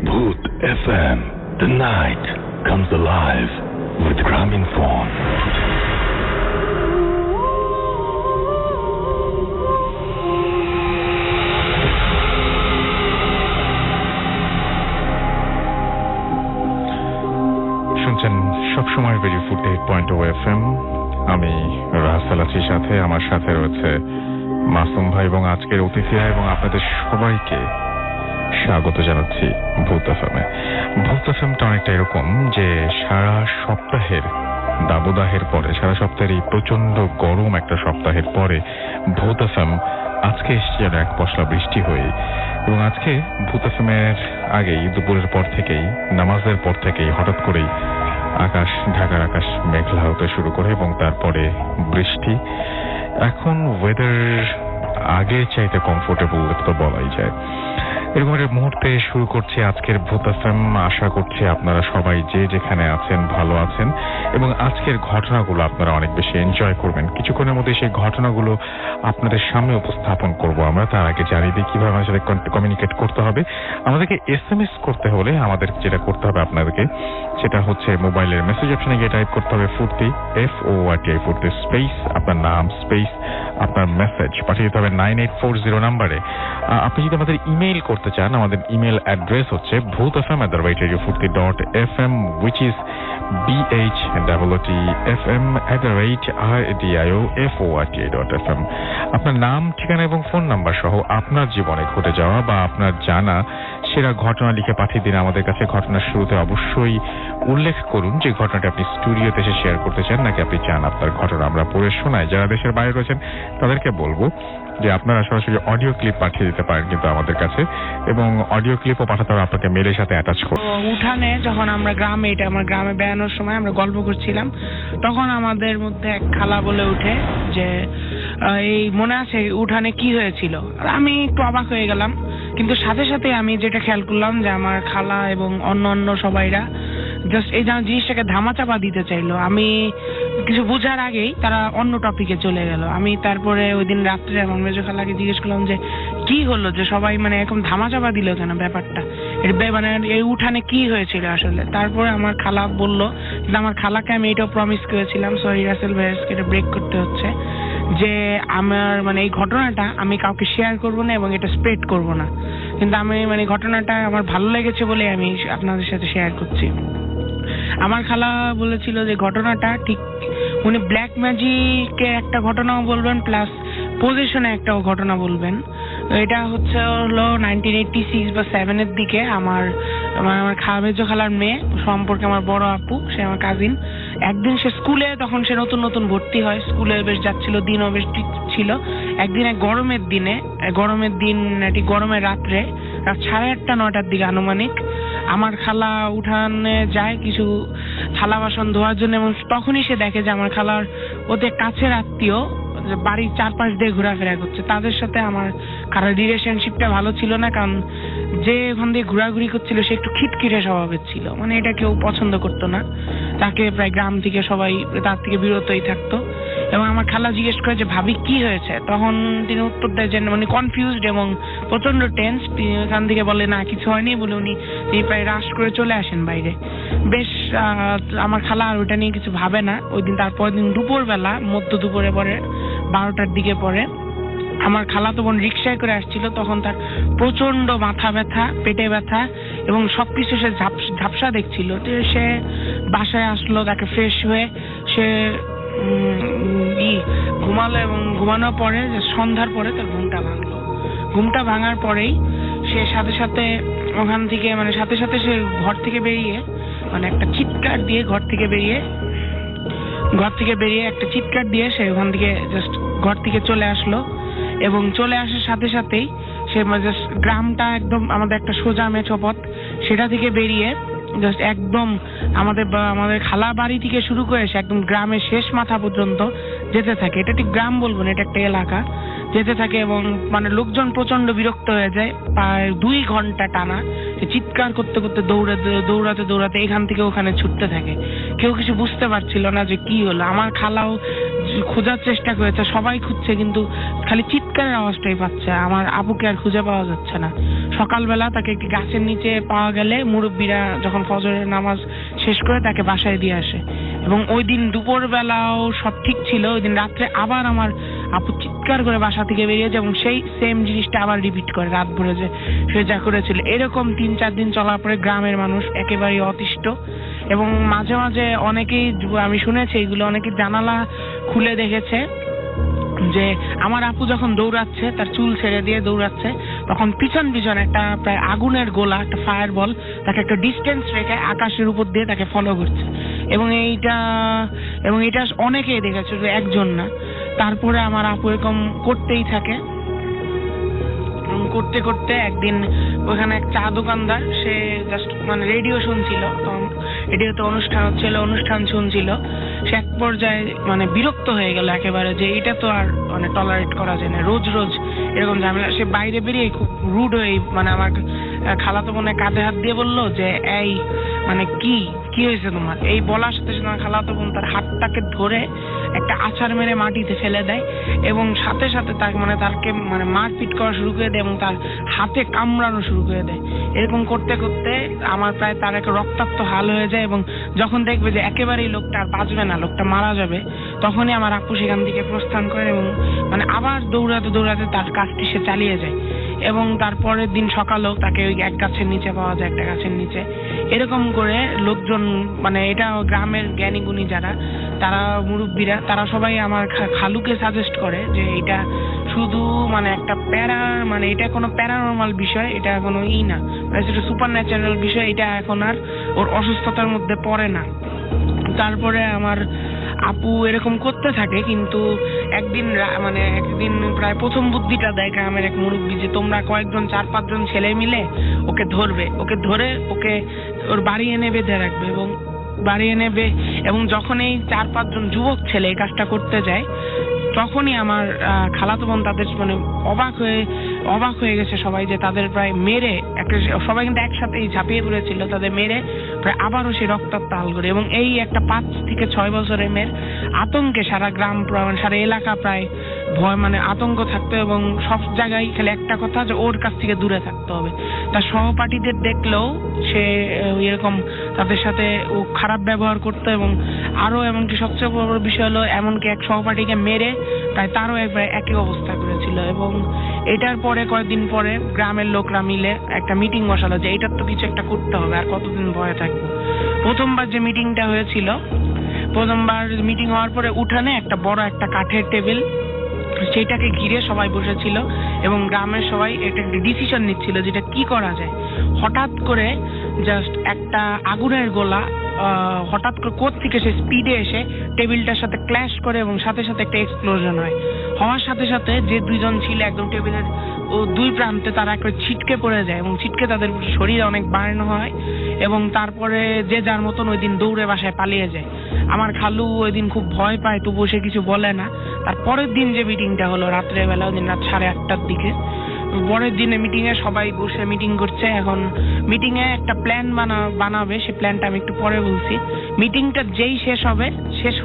Bhoot FM. The night comes alive with Graminphone. শুনছেন সবসময় radio foot 8.0 FM। আমি রাহাসাল আছি, সাথে আমার সাথে রয়েছে মাসুম ভাই এবং আজকের অতিথিরা, এবং আপনাদের সবাইকে স্বাগত জানাচ্ছি ভূত এফএমে। ভূত এফএমটা অনেকটা এরকম যে সারা সপ্তাহের দাবদাহের পরে, সারা সপ্তাহের এই প্রচন্ড গরম একটা সপ্তাহের পরে ভূত এফএম আজকে এসছে যেন এক পশলা বৃষ্টি হয়ে। এবং আজকে ভূত এফএমের আগেই, দুপুরের পর থেকেই, নামাজের পর থেকেই হঠাৎ করেই ঢাকার আকাশ মেঘলা হতে শুরু করে এবং তারপরে বৃষ্টি। এখন ওয়েদার আগের চাইতে কমফোর্টেবল তো বলাই যায়। এরকম একটা মুহূর্তে শুরু করছি আজকের ভূত এফএম। আশা করছি আপনারা সবাই যে যেখানে আছেন ভালো আছেন এবং আজকের ঘটনাগুলো আপনারা অনেক বেশি এনজয় করবেন। কিছুক্ষণের মধ্যে সেই ঘটনাগুলো আপনাদের সামনে উপস্থাপন করব আমরা। তার আগে জানিয়ে দিই কিভাবে আমাদের সাথে কমিউনিকেট করতে হবে। আমাদেরকে SMS করতে হলে আমাদের যেটা করতে হবে আপনাদেরকে, সেটা হচ্ছে মোবাইলের মেসেজ অপশনে গিয়ে টাইপ করতে হবে ফুর্তি, FORTI ফুর্তি, স্পেস আপনার নাম, স্পেস আপনার মেসেজ পাঠিয়ে দিতে হবে 9840 নাম্বারে। আপনি যদি আমাদের ইমেইল করতে চান, আমাদের ইমেল অ্যাড্রেস হচ্ছে bhootfm@radiofurti.fm, which is BHOOTFM@radiofurti.fm। আপনার নাম, ঠিকানা এবং ফোন নাম্বার সহ আপনার জীবনে ঘটে যাওয়া বা আপনার জানা সেরা ঘটনা লিখে পাঠিয়ে দিন আমাদের কাছে। ঘটনার শুরুতে অবশ্যই উল্লেখ করুন যে ঘটনাটা আপনি স্টুডিওতে এসে শেয়ার করতে চান, নাকি আপনি চান আপনার ঘটনা আমরা পড়ে শোনাই। যারা দেশের বাইরে রয়েছেন তাদেরকে বলবো যে আপনারা সরাসরি অডিও ক্লিপ পাঠিয়ে দিতে পারেন কিন্তু আমাদের কাছে, এবং অডিও ক্লিপও পাঠাতে হবে আপনাকে মেলের সাথে অ্যাটাচ করে। উঠানে যখন আমরা গ্রামে, এটা আমার গ্রামে বেড়ানোর সময় আমরা গল্প করছিলাম, তখন আমাদের মধ্যে এক খালা বলে উঠে যে এই মনে আছে উঠানে কি হয়েছিল। আর আমি একটু অবাক হয়ে গেলাম, কিন্তু সাথে সাথে আমি যেটা খেয়াল করলাম যে আমার খালা এবং অন্য সবাইরা জাস্ট এই জিনিসটাকে ধামাচাপা দিতে চাইলো। আমি কিছু বোঝার আগেই তারা অন্য টপিকে চলে গেল। আমি তারপরে ওই দিন রাত্রে আমার মেজো খালাকে জিজ্ঞেস করলাম যে কি হলো, যে সবাই মানে এরকম ধামাচাপা দিল কেন ব্যাপারটা, মানে এই উঠানে কি হয়েছিল আসলে। তারপরে আমার খালা বললো, কিন্তু আমার খালাকে আমি এটাও প্রমিস করেছিলাম, সরি রাসেল ভাইয়াসকে এটা ব্রেক করতে হচ্ছে, যে আমার মানে এই ঘটনাটা আমি কাউকে শেয়ার করব না এবং এটা স্প্রেড করব না, কিন্তু আমি মানে ঘটনাটা আমার ভালো লেগেছে বলে আমি আপনাদের সাথে শেয়ার করছি। আমার খালা বলেছিল যে ঘটনাটা ঠিক উনি ব্ল্যাক ম্যাজিকের একটা ঘটনাও বলবেন, প্লাস পজিশনে একটাও ঘটনা বলবেন। এটা হচ্ছে হলো 1986 বা 7-এর দিকে আমার মেজো খালার মেয়ে সম্পর্কে আমার বড় আপু, সে আমার কাজিন। একদিন সে স্কুলে, তখন সে নতুন ভর্তি হয়, স্কুলে বেশ যাচ্ছিল, দিনও বেশ ঠিক ছিল। একদিন এক গরমের দিন ঠিক গরমের রাত্রে, রাত 8:30-9টার দিকে আনুমানিক, আমার খালা উঠানে যায় কিছু থালা বাসন ধোয়ার জন্য, এবং তখনই সে দেখে যে আমার খালার ওদের কাছের আত্মীয় বাড়ির চারপাশ দিয়ে ঘোরাফেরা করছে। তাদের সাথে আমার খালার রিলেশনশিপটা ভালো ছিল না, কারণ যে ওখান দিয়ে ঘোরাঘুরি করছিল সে একটু খিটখিটে স্বভাবের ছিল, মানে এটা কেউ পছন্দ করতো না, তাকে প্রায় গ্রাম থেকে সবাই তার থেকে বিরতই থাকতো। এবং আমার খালা জিজ্ঞেস করে যে ভাবি কি হয়েছে, তখন তিনি উত্তর দেয় যে মানে কনফিউজড এবং প্রচন্ড টেন্স। এখান থেকে বলে না কিছু হয়নি বলে উনি প্রায় রাশ করে চলে আসেন বাইরে। বেশ আমার খালা আর ওইটা নিয়ে কিছু ভাবে না। ওই দিন তারপর দিন দুপুরবেলা, মধ্য দুপুরে পরে 12টার দিকে পরে আমার খালাতো বোন রিক্সায় করে আসছিল, তখন তার প্রচন্ড মাথা ব্যথা, পেটে ব্যথা এবং সবকিছু সে ঝাপসা দেখছিল। সে বাসায় আসলো, তাকে ফ্রেশ হয়ে সে ঘুমালো, এবং ঘুমানোর পরে সন্ধ্যার পরে তার ঘুমটা ভাঙার পরেই সে সাথে সাথে ওখান থেকে মানে সাথে সাথে সে ঘর থেকে বেরিয়ে মানে একটা চিৎকার দিয়ে ঘর থেকে বেরিয়ে একটা চিৎকার দিয়ে সে ওখান থেকে জাস্ট ঘর থেকে চলে আসলো। এবং চলে আসার সাথে সাথেই সে জাস্ট গ্রামটা একদম আমাদের একটা সোজা মেঠো পথ, সেটা থেকে বেরিয়ে জাস্ট একদম আমাদের খালা বাড়ি থেকে শুরু করে সে একদম গ্রামের শেষ মাথা পর্যন্ত যেতে থাকে। এটা ঠিক গ্রাম বলবো না, এটা একটা এলাকা। যেতে থাকে এবং মানে লোকজন প্রচন্ড বিরক্ত হয়ে যায়। প্রায় 2 ঘন্টা টানা সে চিৎকার করতে করতে দৌড়াতে এখান থেকে ওখানে ছুটতে থাকে। কেউ কিছু বুঝতে পারছিল না যে কি হলো। আমার খালাও খোঁজার চেষ্টা করেছে, সবাই খুঁজছে, কিন্তু খালি চিৎকারের আওয়াজটাই পাচ্ছে। আমার আপুকে আর খুঁজে পাওয়া যাচ্ছে না। সকালবেলা তাকে একটি গাছের নিচে পাওয়া গেলে মুরব্বীরা যখন ফজরের নামাজ শেষ করে তাকে বাসায় দিয়ে আসে। এবং ওই দিন দুপুরবেলাও সব ঠিক ছিল, ওই দিন রাত্রে আবার আমার আপু চিৎকার করে বাসা থেকে বেরিয়ে যায় এবং সেই সেম জিনিসটা আবার রিপিট করে রাত ভরে যে সে যা করেছিল। এরকম 3-4 দিন চলার পরে গ্রামের মানুষ একেবারেই অতিষ্ঠ এবং মাঝে মাঝে অনেকেই, আমি শুনেছি এগুলো, অনেকে জানালা খুলে দেখেছে যে আমার আপু যখন দৌড়াচ্ছে, তার চুল ছেড়ে দিয়ে দৌড়াচ্ছে, তখন পিছন পিছন একটা প্রায় আগুনের গোলা, একটা ফায়ার বল তাকে একটা ডিস্টেন্স রেখে আকাশের উপর দিয়ে তাকে ফলো করছে। এবং এটা অনেকেই দেখেছে, শুধু একজন না। তারপরে আমার আপু এরকম করতেই থাকে। করতে করতে একদিন ওখানে এক চা দোকানদার, সে জাস্ট মানে রেডিও শুনছিল, তখন রেডিওতে অনুষ্ঠান হচ্ছিল, অনুষ্ঠান শুনছিল। সে এক পর্যায়ে মানে বিরক্ত হয়ে গেল একেবারে, যে এটা তো আর মানে টলারেট করা যায় না, রোজ রোজ এরকম ঝামেলা। সে বাইরে বেরিয়ে খুব রুড হয়ে মানে আমার খালাতো বোনের কাঁধে হাত দিয়ে বললো যে এই মানে কি হয়েছে তোমার? এই বলার সাথে সাথে আমার খালাতো বোন তার হাতটাকে ধরে একটা আছাড় মেরে মাটিতে ফেলে দেয় এবং সাথে সাথে তাকে মানে মারপিট করা শুরু করে দেয় এবং তার হাতে কামড়ানো শুরু করে দেয়। এরকম করতে করতে আমার প্রায় তার একটা রক্তাক্ত হাল হয়ে যায় এবং যখন দেখবে যে একেবারেই লোকটা আর বাঁচবে না, লোকটা মারা যাবে, তখনই আমার আপু সেখান থেকে প্রস্থান করে এবং মানে আবার দৌড়াতে দৌড়াতে তার কাজটি সে চালিয়ে যায়। এবং তারপরের দিন সকালেও তাকে ওই এক গাছের নিচে পাওয়া যায়, একটা গাছের নিচে। এরকম করে লোকজন, মানে এটা গ্রামের জ্ঞানী গুণী যারা, তারা মুরব্বীরা, তারা সবাই আমার খালুকে সাজেস্ট করে যে এটা শুধু মানে একটা মানে এটা কোনো প্যারানর্মাল বিষয়, এটা কোনো না, এটা সুপার ন্যাচারাল বিষয়, এটা এখন আর ওর অসুস্থতার মধ্যে পড়ে না। তারপরে আমার আপু এরকম করতে থাকে, কিন্তু একদিন প্রায় প্রথম বুদ্ধিটা দেয় গ্রামের এক মুরব্বী যে তোমরা কয়েকজন 4-5 জন ছেলে মিলে ওকে ধরে ওকে ওর বাড়ি এনে বেঁধে রাখবে এবং যখন এই 4-5 জন যুবক ছেলে এই কাজটা করতে যায়, তখনই আমার খালাতো বোন তাদের মানে অবাক হয়ে গেছে সবাই, যে তাদের প্রায় মেরে সবাই কিন্তু একসাথেই ঝাঁপিয়ে পড়েছিল, তাদের মেরে প্রায় আবারও সেই রক্তাক্ত হাল করে। এবং এই একটা 5 থেকে 6 বছরের মেয়ের আতঙ্কে সারা গ্রাম, সারা এলাকা প্রায় ভয়, মানে আতঙ্ক থাকতো এবং সব জায়গায় খালি একটা কথা যে ওর কাছ থেকে দূরে থাকতে হবে। তার সহপাঠীদের দেখলেও সে এরকম তাদের সাথে ও খারাপ ব্যবহার করতো এবং আরো এমনকি সবচেয়ে বড় বিষয় হলো এমনকি এক সহপাঠীকে মেরে তাই তারও একই অবস্থা করেছিল। এবং এটার পরে কয়েকদিন পরে গ্রামের লোকরা মিলে একটা মিটিং বসালো যে এটার তো কিছু একটা করতে হবে, আর কতদিন ভয়ে থাকবো। প্রথমবার যে মিটিংটা হয়েছিল, প্রথমবার মিটিং হওয়ার পরে উঠানে একটা বড় একটা কাঠের টেবিল, সেটাকে ঘিরে সবাই বসেছিল এবং গ্রামের সবাই একটা ডিসিশন নিচ্ছিল যেটা কি করা যায়। হঠাৎ করে জাস্ট একটা আগুনের গোলা হঠাৎ করে কোথা থেকে সে স্পিডে এসে টেবিলটার সাথে ক্ল্যাশ করে এবং সাথে সাথে একটা এক্সপ্লোশন হওয়ার সাথে সাথে যে 2 জন ছিল একদম টেবিলের দুই প্রান্তে, তারা একটা ছিটকে পড়ে যায় এবং ছিটকে তাদের শরীর অনেক বার্ন হয় এবং তারপরে যে যার মতন ওই দিন দৌড়ে বাসায় পালিয়ে যায়। আমার খালু ওই দিন খুব ভয় পায়, তবুও সে কিছু বলে না। তারপরের দিন যে মিটিংটা হলো রাত্রেবেলা, ওই দিন রাত 8:30টার দিকে, পরের দিনে মিটিং এ সবাই বসে মিটিং করছে। এখন মিটিং এ একটা প্ল্যান বানাবে, সেই প্ল্যানটা আমি একটু পরে বলছি। মিটিংটা যেই শেষ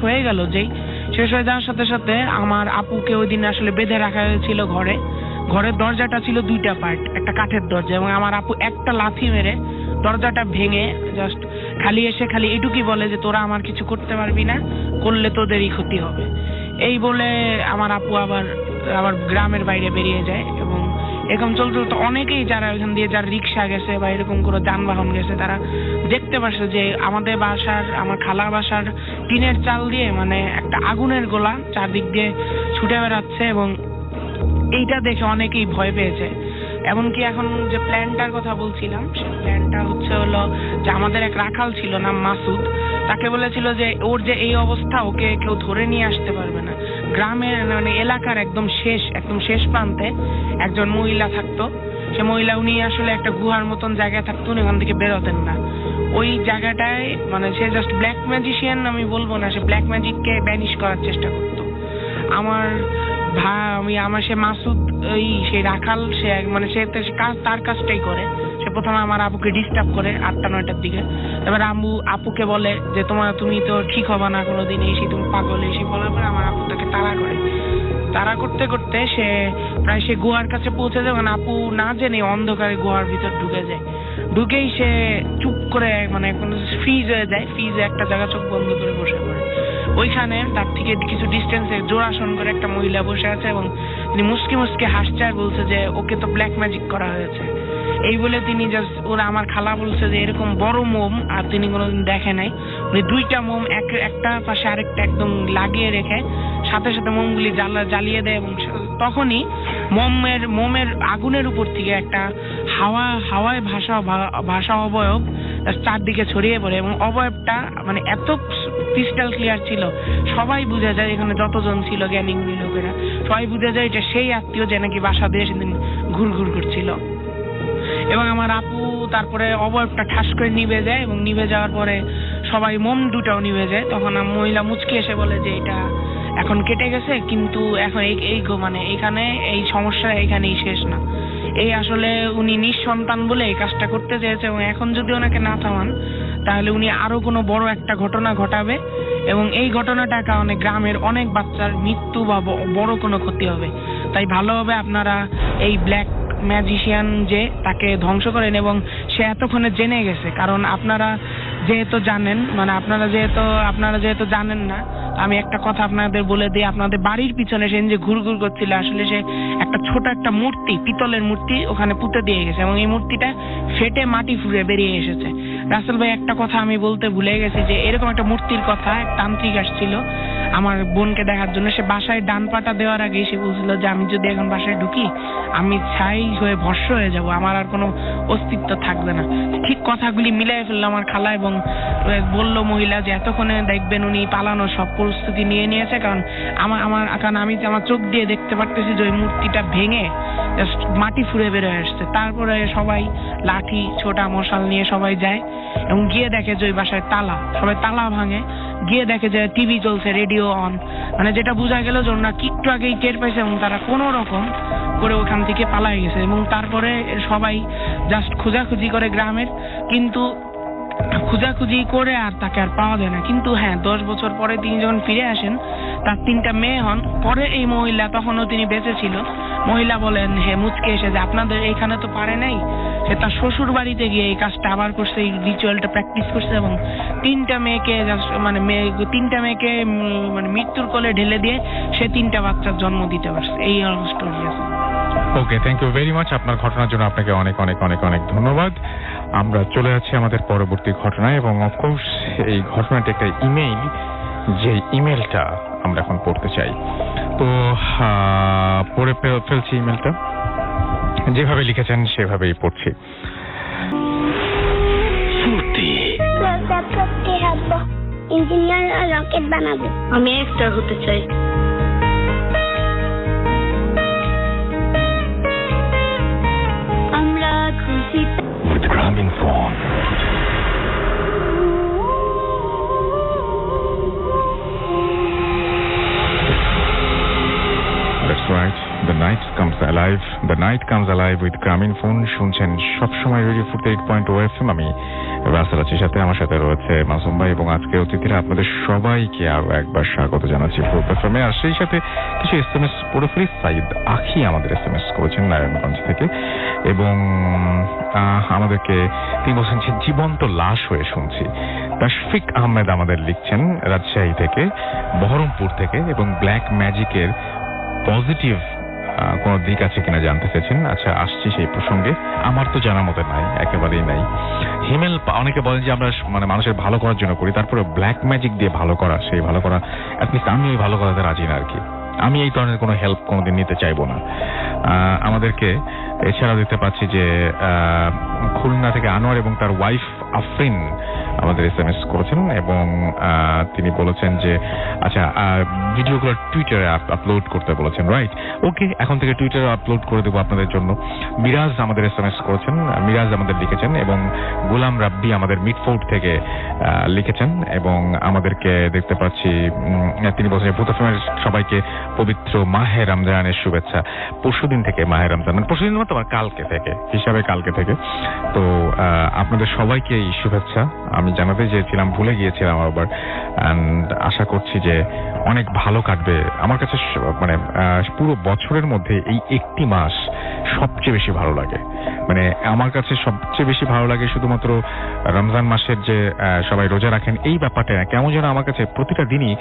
হয়ে যাওয়ার সাথে সাথে আমার আপুকে ওই দিন আসলে বেঁধে রাখা হয়েছিল ঘরের দরজাটা ছিল 2টা পার্ট, একটা কাঠের দরজা, এবং আমার আপু একটা লাথি মেরে দরজাটা ভেঙে জাস্ট খালি এটুকুই বলে যে তোরা আমার কিছু করতে পারবি না, করলে তোদেরই ক্ষতি হবে। এই বলে আমার আপু আবার গ্রামের বাইরে বেরিয়ে যায়। এবং এরকম চলতে অনেকেই যারা ওইখান দিয়ে যারা রিক্সা গেছে বা এরকম কোনো যানবাহন গেছে, তারা দেখতে পাচ্ছে যে আমার খালার বাসার টিনের চাল দিয়ে মানে একটা আগুনের গোলা চারদিক দিয়ে ছুটে বেড়াচ্ছে এবং এইটা দেখে অনেকেই ভয় পেয়েছে। এমনকি এখন যে প্ল্যানটার কথা বলছিলাম, সেই প্ল্যানটা হলো যে আমাদের এক রাখাল ছিল নাম মাসুদ, তাকে বলেছিল যে ওর যে এই অবস্থা, ওকে কেউ ধরে নিয়ে আসতে পারবে না। গ্রামের মানে এলাকার একদম শেষ প্রান্তে একজন মহিলা থাকতো। সে মহিলা, উনি আসলে একটা গুহার মতন জায়গায় থাকতো, উনি ওখান থেকে বেরোতেন না। ওই জায়গাটায় মানে সে জাস্ট ব্ল্যাক ম্যাজিশিয়ান আমি বলবো না, সে ব্ল্যাক ম্যাজিককে ব্যানিশ করার চেষ্টা করতো। সে মাসুদ সেই রাখাল, সে মানে সে তার কাজটাই করে, সে প্রথমে আমার আপুকে ডিস্টার্ব করে 8টা-9টার দিকে। এবার আপুকে বলে যে তুমি তো ঠিক হবে না কোনোদিন, এসে তুমি পাগল, এসে বলার পরে আমার আপু তাকে তাড়া করে। তাড়া করতে করতে সে গুহার কাছে পৌঁছে যায়। মানে আপু না জেনে অন্ধকারে গুহার ভিতর ঢুকে যায়। ঢুকেই সে চুপ করে মানে ফ্রিজ হয়ে যায়। ফ্রিজে একটা জায়গা চোখ বন্ধ করে বসে পড়ে। ওইখানে তার থেকে কিছু ডিস্টেন্সে জোড়াসন করে একটা মহিলা বসে আছে এবং তিনি মুসকি মুসকি হাসছে আর বলছে যে ওকে তো ব্ল্যাক ম্যাজিক করা হয়েছে। এই বলে তিনি জাস্ট আমার খালা বলছে যে এরকম বড় মোম আর তিনি কোনোদিন দেখে নাই। উনি 2টা মোম একটা পাশে আরেকটা একদম লাগিয়ে রেখে সাথে সাথে মোমগুলি জ্বালিয়ে দেয় এবং তখনই মোমের আগুনের উপর থেকে একটা হাওয়ায় ভাসা অবয়ব চারদিকে ছড়িয়ে পড়ে এবং অবয়বটা মানে এত ক্রিস্টাল ক্লিয়ার ছিল, সবাই বুঝে যায়, এখানে যতজন ছিল জ্ঞানী গুণী লোকেরা সবাই বুঝে যায় এটা সেই আত্মীয় যে নাকি বাসা দিয়ে সেদিন ঘুরঘুর করছিল। এবং আমার আপু তারপরে অবয়বটা ঠাস করে নিভে যায় এবং নিভে যাওয়ার পরে সবাই মোম দুটাও নিভে যায়। তখন মহিলা মুচকি এসে বলে যে এটা এখন কেটে গেছে, কিন্তু এখন মানে এখানে এই সমস্যা এখানেই শেষ না। এই আসলে উনি নিঃসন্তান বলে এই কাজটা করতে চেয়েছে এবং এখন যদি ওনাকে না থামান তাহলে উনি আরো কোনো বড় একটা ঘটনা ঘটাবে এবং এই ঘটনাটার কারণে গ্রামের অনেক বাচ্চার মৃত্যু বা বড় কোনো ক্ষতি হবে। তাই ভালোভাবে আপনারা এই ব্ল্যাক ম্যাজিশিয়ান যে তাকে ধ্বংস করেন এবং সে এতক্ষণে জেনে গেছে। কারণ আপনারা যেহেতু জানেন, মানে আপনারা যেহেতু জানেন না, আমি একটা কথা আপনাদের বলে দিই। আপনাদের বাড়ির পিছনে সে যে ঘুরঘুর করছিল আসলে সে একটা ছোট একটা মূর্তি, পিতলের মূর্তি ওখানে পুঁতে দিয়ে গেছে এবং এই মূর্তিটা ফেটে মাটি ফুঁড়ে বেরিয়ে এসেছে। রাসেল ভাই একটা কথা আমি বলতে ভুলে গেছি যে এরকম একটা মূর্তির কথা এক তান্ত্রিক আসছিল আমার বোনকে দেখার জন্য। সে বাসায় ডান পাটা দেওয়ার আগে সে বলছিল যে আমি যদি এখন বাসায় ঢুকি আমি ছাই হয়ে ভস্ম হয়ে যাব, আমার আর কোনো অস্তিত্ব থাকবে না। ঠিক কথাগুলি মিলাই ফেললো আমার খালা এবং বলল মহিলা যে এতক্ষণে দেখবেন উনি পালানোর সব প্রস্তুতি নিয়ে নিয়েছে। কারণ আমি আমার চোখ দিয়ে দেখতে পারতেছি যে ওই মূর্তিটা ভেঙে জাস্ট মাটি ফুঁড়ে বেরোয় আসছে। তারপরে সবাই লাঠি ছোটা মশাল নিয়ে সবাই যায় এবং গিয়ে দেখে যে ওই বাসায় তালা, সবাই তালা ভাঙে, গিয়ে দেখে যে টিভি চলছে, রেডিও অন, মানে যেটা বোঝা গেল যে ওনারা একটু আগেই টের পাইছে এবং তারা কোনো রকম করে ওখান থেকে পালাই গেছে। এবং তারপরে সবাই জাস্ট খোঁজাখুঁজি করে গ্রামের, কিন্তু খোঁজাখুঁজি করে আর তাকে আর পাওয়া যায় না। কিন্তু হ্যাঁ, 10 বছর পরে তিনি যখন ফিরে আসেন তার 3টা মেয়ে হন। পরে এই মহিলা, তখনও তিনি বেঁচে ছিল, মহিলা বলেন হে মুচকে এসে যে আপনাদের এইখানে তো পারে নাই, সে তার শ্বশুর বাড়িতে গিয়ে এই কাজটা আবার করছে, এই রিচুয়ালটা প্র্যাকটিস করছে এবং 3টা মেয়েকে মানে মৃত্যুর কোলে ঢেলে দিয়ে সে 3টা বাচ্চার জন্ম দিতে পারছে। এই স্টোরি আছে। ওকে, থ্যাংক ইউ ভেরি মাচ। আপনার ঘটনার জন্য আপনাকে অনেক অনেক অনেক অনেক ধন্যবাদ। আমরা চলে যাচ্ছি আমাদের পরবর্তী ঘটনায় এবং অফকোর্স এই ঘটনাটি একটা ইমেইল, যে ইমেলটা আমরা এখন পড়তে চাই। তো পড়ে ফেলছি ইমেলটা, যেভাবে লিখেছেন সেভাবেই পড়ছি। ইঞ্জিনিয়ার রকেট বানাবো, আমি এক্সট্রা হতে চাই। আমরা খুশি with Grameenphone. That's right. The night comes alive. The night comes alive with Grameenphone. শুনছেন সবসময় রেডিও 48.0 FM। আমি রাসেল আছি, সাথে আমার সাথে রয়েছে মাসুম ভাই এবং আজকে অতিথিরা। আপনাদের সবাইকে আরো একবার স্বাগত জানাচ্ছি ফুল FM এ। আর সেই সাথে কিছু SMS পড়ে ফেলি। সাইদ আখি আমাদের SMS করেছেন নারায়ণগঞ্জ থেকে এবং আমাদেরকে তিনি বলছেন যে জীবন্ত লাশ হয়ে শুনছি। তাশফিক আহমেদ আমাদের লিখছেন রাজশাহী থেকে, বহরমপুর থেকে এবং ব্ল্যাক ম্যাজিকের পজিটিভ কোন দিক আছে কিনা জানতে চেয়েছেন। আচ্ছা, আসছি সেই প্রসঙ্গে। আমার তো জানা মতে নাই, একেবারেই নাই। হিমেল অনেকে বলেন যে আমরা মানে মানুষের ভালো করার জন্য করি, তারপরে ব্ল্যাক ম্যাজিক দিয়ে ভালো করা, সেই ভালো করা অ্যাটলিস্ট আমি ওই ভালো করাতে রাজি না আর কি। আমি এই ধরনের কোনো হেল্প কোনোদিন নিতে চাইবো না। আমাদেরকে এছাড়াও দেখতে পাচ্ছি যে খুলনা থেকে আনোয়ার এবং তার ওয়াইফ আফরিন আমাদের SMS করেছেন এবং তিনি বলেছেন যে আচ্ছা ভিডিওগুলো টুইটারে আপলোড করতে বলেছেন, রাইট? ওকে, এখন থেকে টুইটারে আপলোড করে দেবো আপনাদের জন্য। মিরাজ আমাদের SMS করেছেন, মিরাজ আমাদের লিখেছেন এবং গোলাম রাব্বি আমাদের মিডফোর্ড থেকে লিখেছেন এবং আমাদেরকে দেখতে পাচ্ছি তিনি বলছেন ভূত এফএমের সবাইকে পবিত্র মাহে রমজানের শুভেচ্ছা। পরশুদিন থেকে মাহে রমজান, পরশুদিন মানে তোমার কালকে থেকে হিসাবে কালকে থেকে। তো আপনাদের সবাইকে এই শুভেচ্ছা আমি জানাতে চেয়েছিলাম, ভুলে গিয়েছিলাম আবার। অ্যান্ড আশা করছি যে অনেক ভালো কাটবে। আমার কাছে মানে পুরো বছরের মধ্যে এই একটি মাস সবচেয়ে বেশি ভালো লাগে। মানে আমার কাছে সবচেয়ে বেশি ভালো লাগে শুধুমাত্র রমজান মাসের যে সবাই রোজা রাখেন এই ব্যাপারটা না, কেমন যেন আমার কাছে প্রতিটা দিনই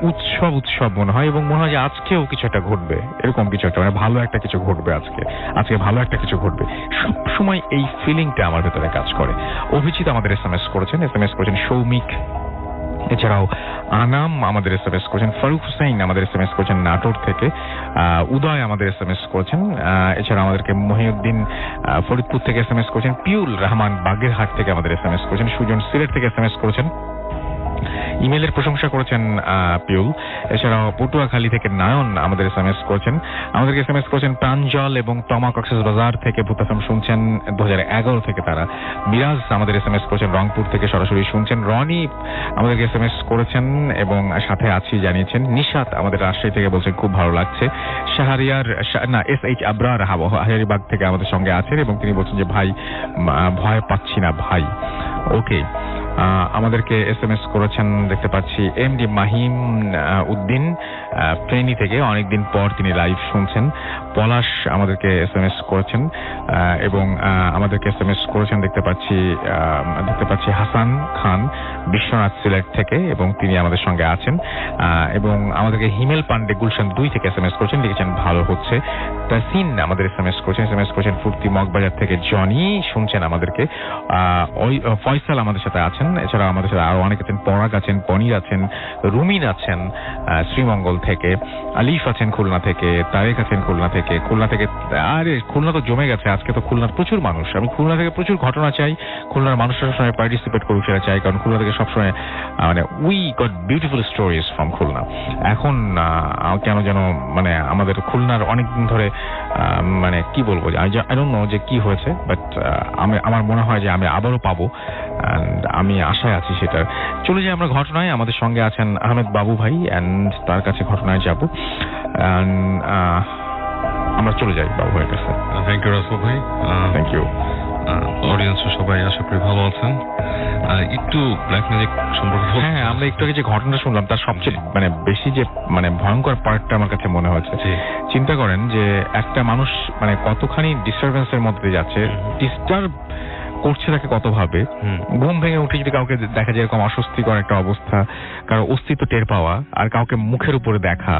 উৎসব উৎসব মনে হয় এবং মনে হয় যে আজকেও কিছু একটা ঘটবে, এরকম কিছু একটা মানে ভালো একটা কিছু ঘটবে, আজকে ভালো একটা কিছু ঘটবে। সবসময় এই ফিলিংটা আমার ভেতরে কাজ করে। অভিজিৎ আমাদের SMS করেছেন সৌমিক, এছাড়াও আনাম আমাদের SMS করেছেন, ফারুক হুসাইন আমাদের SMS করেছেন নাটোর থেকে, উদয় আমাদের SMS করেছেন, এছাড়া আমাদেরকে মহিউদ্দিন ফরিদপুর থেকে SMS করেছেন, পিউল রহমান বাগেরহাট থেকে আমাদের SMS করেছেন, সুজন সিলেট থেকে SMS করেছেন, ইমেলের প্রশংসা করেছেন পিউল। এছাড়াও পটুয়াখালী থেকে নায়ন আমাদের SMS করেছেন, আমাদেরকে SMS করেছেন প্রাঞ্জল এবং তমা কক্সবাজার থেকে ভূত এফএম শুনছেন 2011 থেকে তারা। মিরাজ আমাদের SMS করেছেন রংপুর থেকে সরাসরি শুনছেন। রনি আমাদেরকে SMS করেছেন এবং সাথে আছি জানিয়েছেন। নিশাত আমাদের রাজশাহী থেকে বলছেন খুব ভালো লাগছে। শাহরিয়ার SH আবরার হাজারিবাগ থেকে আমাদের সঙ্গে আছেন এবং তিনি বলছেন যে ভাই ভয় পাচ্ছি না ভাই। ওকে, আমাদেরকে SMS করেছেন দেখতে পাচ্ছি MD মাহিম উদ্দিন ট্রেনি থেকে, অনেকদিন পর তিনি লাইভ শুনছেন। পলাশ আমাদেরকে SMS করেছেন এবং আমাদেরকে SMS করেছেন দেখতে পাচ্ছি হাসান খান বিশ্বনাথ সিলেট থেকে এবং তিনি আমাদের সঙ্গে আছেন এবং আমাদেরকে হিমেল পান্ডে গুলশান 2 থেকে SMS করেছেন, লিখেছেন ভালো হচ্ছে। তাসিন আমাদের SMS করেছেন ফুর্তি মগবাজার থেকে। জনি শুনছেন আমাদেরকে, ফয়সাল আমাদের সাথে আছেন, এছাড়া আমাদের সাথে আরো অনেক আছেন, পরাগ আছেন, পনির আছেন, রুমিন আছেন শ্রীমঙ্গল থেকে, আলিফ আছেন খুলনা থেকে, তারেক আছেন খুলনা থেকে। আরে খুলনা তো জমে গেছে আজকে, তো খুলনার প্রচুর মানুষ। আমি খুলনা থেকে প্রচুর ঘটনা চাই, খুলনার মানুষরা সবসময় পার্টিসিপেট করুক সেটা চাই, কারণ খুলনা থেকে সবসময় মানে we got beautiful stories from Khulna. এখন কেন যেন মানে আমাদের খুলনার অনেকদিন ধরে মানে কি বলবো, আই ডোন্ট নো যে কি হয়েছে, বাট আমার মনে হয় যে আমি আবারও পাবো। আমি আশায় আছি সেটার। চলে যাই আমরা ঘটনায়। আমাদের সঙ্গে আছেন আহমেদ বাবু ভাই, অ্যান্ড তার কাছে ঘটনায় যাব। আমরা চলে যাই বাবু ভাইয়ের কাছে। থ্যাংক ইউ রাসেল ভাই। Thank you. অডিয়েন্স সবাই আশা করি ভালো আছেন। একটু ব্ল্যাক ম্যাজিক সম্পর্কে হ্যাঁ, আমরা একটু আগে যে ঘটনাটা শুনলাম তার সবচেয়ে মানে বেশি যে মানে ভয়ঙ্কর পার্টটা আমার কাছে মনে হচ্ছে। চিন্তা করেন যে একটা মানুষ মানে কতখানি ডিস্টারবেন্সের মধ্যে দিয়ে যাচ্ছে, ডিস্টার্ব করছে তাকে কতভাবে। ঘুম ভেঙে উঠে যদি কাউকে দেখা যায় এরকম অস্বস্তিকর একটা অবস্থা, কারো অস্তিত্ব টের পাওয়া, আর কাউকে মুখের উপরে দেখা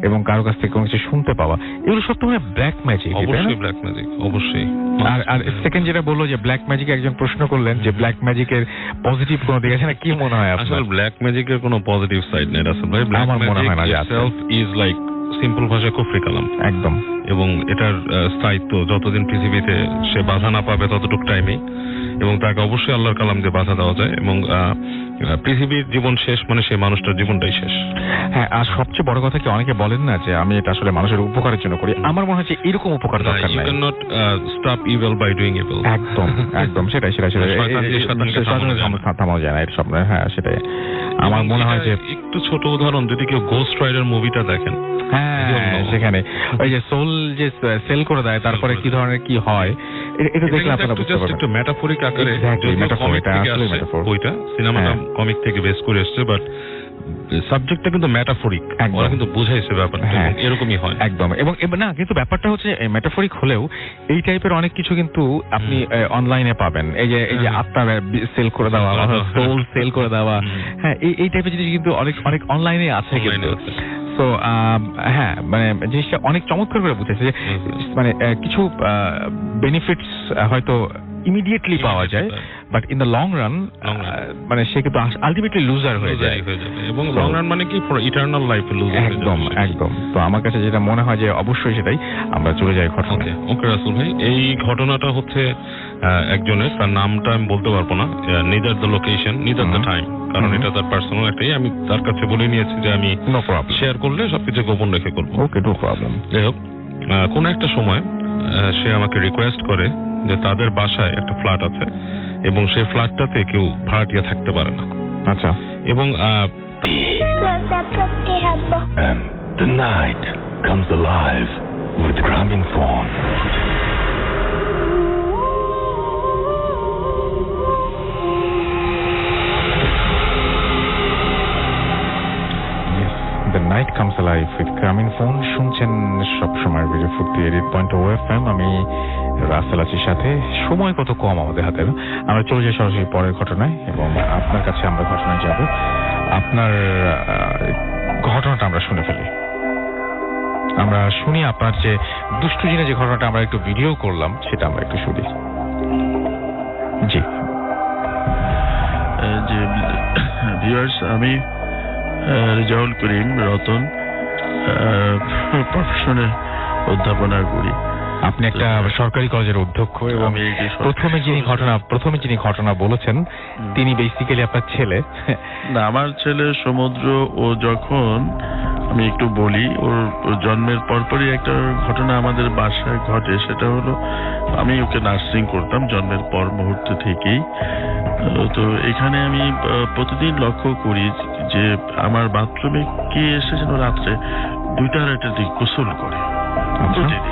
এবং কারো কাছ থেকে কোনো কিছু শুনতে পাওয়া, এগুলো সব তো মানে ব্ল্যাক ম্যাজিক। অবশ্যই ব্ল্যাক ম্যাজিক, অবশ্যই। আর সেকেন্ড যেটা বললো যে ব্ল্যাক ম্যাজিক, একজন প্রশ্ন করলেন যে ব্ল্যাক ম্যাজিকের পজিটিভ কোনো দিক আছে না, কি মনে হয় আপনার? আসলে ব্ল্যাক ম্যাজিকের কোনো পজিটিভ সাইড নেই রাসেল ভাই। Black magic itself is like simple ভাষায় কুফরি কালাম একদম, এবং এটার স্থায়িত্ব যতদিন পৃথিবীতে সে বাধা না পাবে ততটুক টাইমে, এবং তাকে অবশ্যই আল্লাহর কালাম দিয়ে বাধা দেওয়া যায়, এবং পৃথিবীর জীবন শেষ মানে সেই মানুষটার জীবনটাই শেষ। হ্যাঁ, আর সবচেয়ে বড় কথা কি অনেকে বলেন না যে আমি এটা আসলে মানুষের উপকারের জন্য করি, আমার মনে হচ্ছে এরকম উপকার দরকার নাই। You cannot stop evil by doing evil. একদম সেটাই থামানো যায় না এর সব। হ্যাঁ, সেটাই আমার মনে হয় যে একটু ছোট উদাহরণ, যদি কেউ গোস্ট রাইডার মুভিটা দেখেন, হ্যাঁ সেখানে ওই যে সোল যে সেল করে দেয় তারপরে কি ধরনের কি হয় এটা দেখলে আপনারা বুঝতে পারবেন। একটু মেটাফরিক আকারে ওইটা সিনেমাটা কমিক থেকে বেস করে এসেছে, বাট সাবজেক্টটা কিন্তু মেটাফরিক, ওরা কিন্তু বুঝাইছে ব্যাপারটা এরকমই হয় একদম। এবং না, কিন্তু ব্যাপারটা হচ্ছে মেটাফরিক হলেও এই টাইপের অনেক কিছু কিন্তু আপনি অনলাইনে পাবেন। এই যে আত্মা সেল করে দেওয়া, সোল সেল করে দেওয়া, হ্যাঁ এই টাইপের জিনিস কিন্তু অনেক অনলাইনে আছে কিন্তু। তো হ্যাঁ, মানে জিনিসটা অনেক চমৎকার করে বুঝেছে যে মানে কিছু বেনিফিটস হয়তো ইমিডিয়েটলি পাওয়া যায়, but in the long run মানে সে কিন্তু আলটিমেটলি লুজার হয়ে যায় এবং লং রান মানে কি ফর ইটারনাল লাইফ লুজ হয়ে যায়। একদম। তো আমার কাছে যেটা মনে হয় যে অবশ্যই সেটাই। আমরা চলে যাই ঘটনাতে। ওকে রাসেল ভাই, এই ঘটনাটা হচ্ছে একজনের, তার নামটা আমি বলতে পারবো না, neither the location neither the time, কারণ এটা তার পার্সোনাল একটাই, আমি তার কাছে বলে নিয়েছি যে আমি নো প্রবলেম, শেয়ার করলে সবকিছু গোপন রেখে করবো। ওকে, নো প্রবলেম। যাই হোক, কোন একটা সময় সে আমাকে রিকোয়েস্ট করে যে তাদের বাসায় একটা ফ্ল্যাট আছে এবং সেই ফ্ল্যাটটাতে কেউ ভাড়াটিয়া থাকতে পারে না। আচ্ছা। এবং And the night comes alive with gramophone. The night comes alive with gramophone. শুনছেন সবসময় রেডিও ফুর্তি 88.0 FM। আমি রাসেল আছি সাথে। সময় কত কম আমাদের হাতে, আমরা চলে যাই সরাসরি পরের ঘটনায় এবং আপনার কাছে আমরা ঘটনায় যাব। আপনার ঘটনাটা আমরা শুনে ফেলি। আমরা শুনি আপনার যে দুষ্টু জিনে যে ঘটনাটা আমরা একটু ভিডিও করলাম সেটা আমরা একটু শুনি। জি যে ভিউয়ার্স, আমি রেজাউল করিম রতন, প্রফেশনে অধ্যাপনা করি। আপনি একটা সরকারি কলেজের অধ্যক্ষ এবং প্রথমে যিনি ঘটনা বলেছেন তিনি বেসিক্যালি আপনার ছেলে। না, আমার ছেলে সমুদ্র। ও যখন, আমি একটু বলি, ওর জন্মের পরপরই একটা ঘটনা আমাদের বাসায় ঘটে। সেটা হলো, আমি ওকে নার্সিং করতাম জন্মের পর মুহূর্ত থেকেই। তো এখানে আমি প্রতিদিন লক্ষ্য করি যে আমার বাথরুমে কে এসে যেন রাত্রে 2টা দিক গোসল করে প্রতিদিন।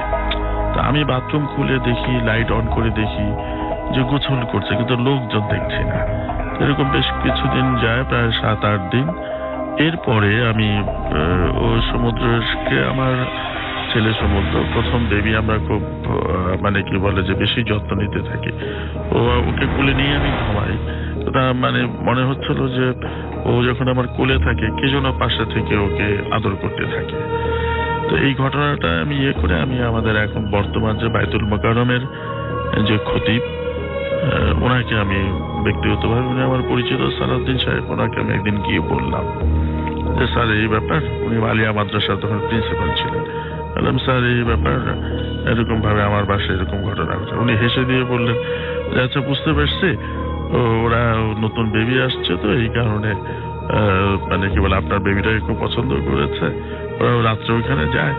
তা আমি বাথরুম খুলে দেখি, লাইট অন করে দেখি যে গোসল করছে, কিন্তু লোকজন দেখছি না। এরকম বেশ কিছুদিন যায়, প্রায় 7-8 দিন। এরপরে আমি ও সমুদ্রকে, আমার ছেলে সমুদ্র, প্রথম বেবি, আমরা খুব মানে কি বলে যে বেশি যত্ন নিতে থাকি। ওকে কোলে নিয়ে আমি ঘুমাই। তো তা মানে মনে হচ্ছিল যে ও যখন আমার কোলে থাকে কে যেন পাশে থেকে ওকে আদর করতে থাকে। তো এই ঘটনাটা আমি করে আমি আমাদের এখন বর্তমান যে বাইতুল মোকাররমের যে খতিব, ওনাকে আমি ব্যক্তিগতভাবে, উনি আমার পরিচিত সালাউদ্দিন সাহেব, ওনাকে আমি একদিন গিয়ে বললাম যে স্যার এই ব্যাপার। উনি আলিয়া মাদ্রাসার তখন প্রিন্সিপাল ছিলেন। বললাম স্যার এই ব্যাপার, এরকম ভাবে আমার বাসায় এরকম ঘটনা ঘটে। উনি হেসে দিয়ে বললেন যে আচ্ছা, বুঝতে পারছি, ওরা নতুন বেবি আসছে, তো এই কারণে মানে কি বলে আপনার বেবিটাকে খুব পছন্দ করেছে। ওরা রাত্রে ওইখানে যায়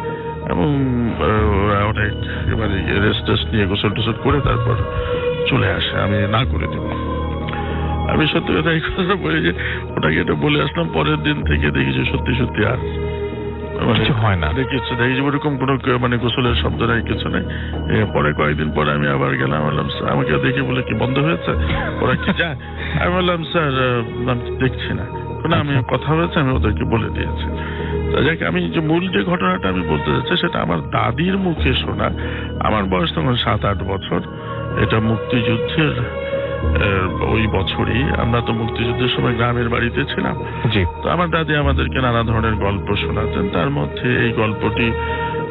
এবং ওরা অনেক মানে রেস্ট নিয়ে গোসল টোসল করে তারপর চলে আসে। আমি না করে দিব। আমি সত্যি কথা এই কথাটা বলি যে ওটাকে এটা বলে আসলাম, পরের দিন থেকে দেখি যে সত্যি সত্যি আর কিছু হয় না, কিছু দেখি যে ওরকম কোনো মানে গোসলের শব্দ নাই, কিছু নেই। পরে কয়েকদিন পরে আমি আবার গেলাম, বললাম আমাকে দেখে বলে কি বন্ধ হয়েছে, ওরা কি যায়? আমি বললাম স্যার আমি দেখছি না। আমি কথা হয়েছে, আমি ওদেরকে বলে দিয়েছি। যাক, আমি যে মূল যে ঘটনাটা আমি বলতে যাচ্ছি সেটা আমার দাদির মুখে শোনা। আমার বয়স তখন 7-8 বছর। এটা মুক্তিযুদ্ধের ওই বছরই, আমরা তো মুক্তিযুদ্ধের সময় গ্রামের বাড়িতে ছিলাম। তো আমার দাদি আমাদেরকে নানা ধরনের গল্প শোনাতেন। তার মধ্যে এই গল্পটি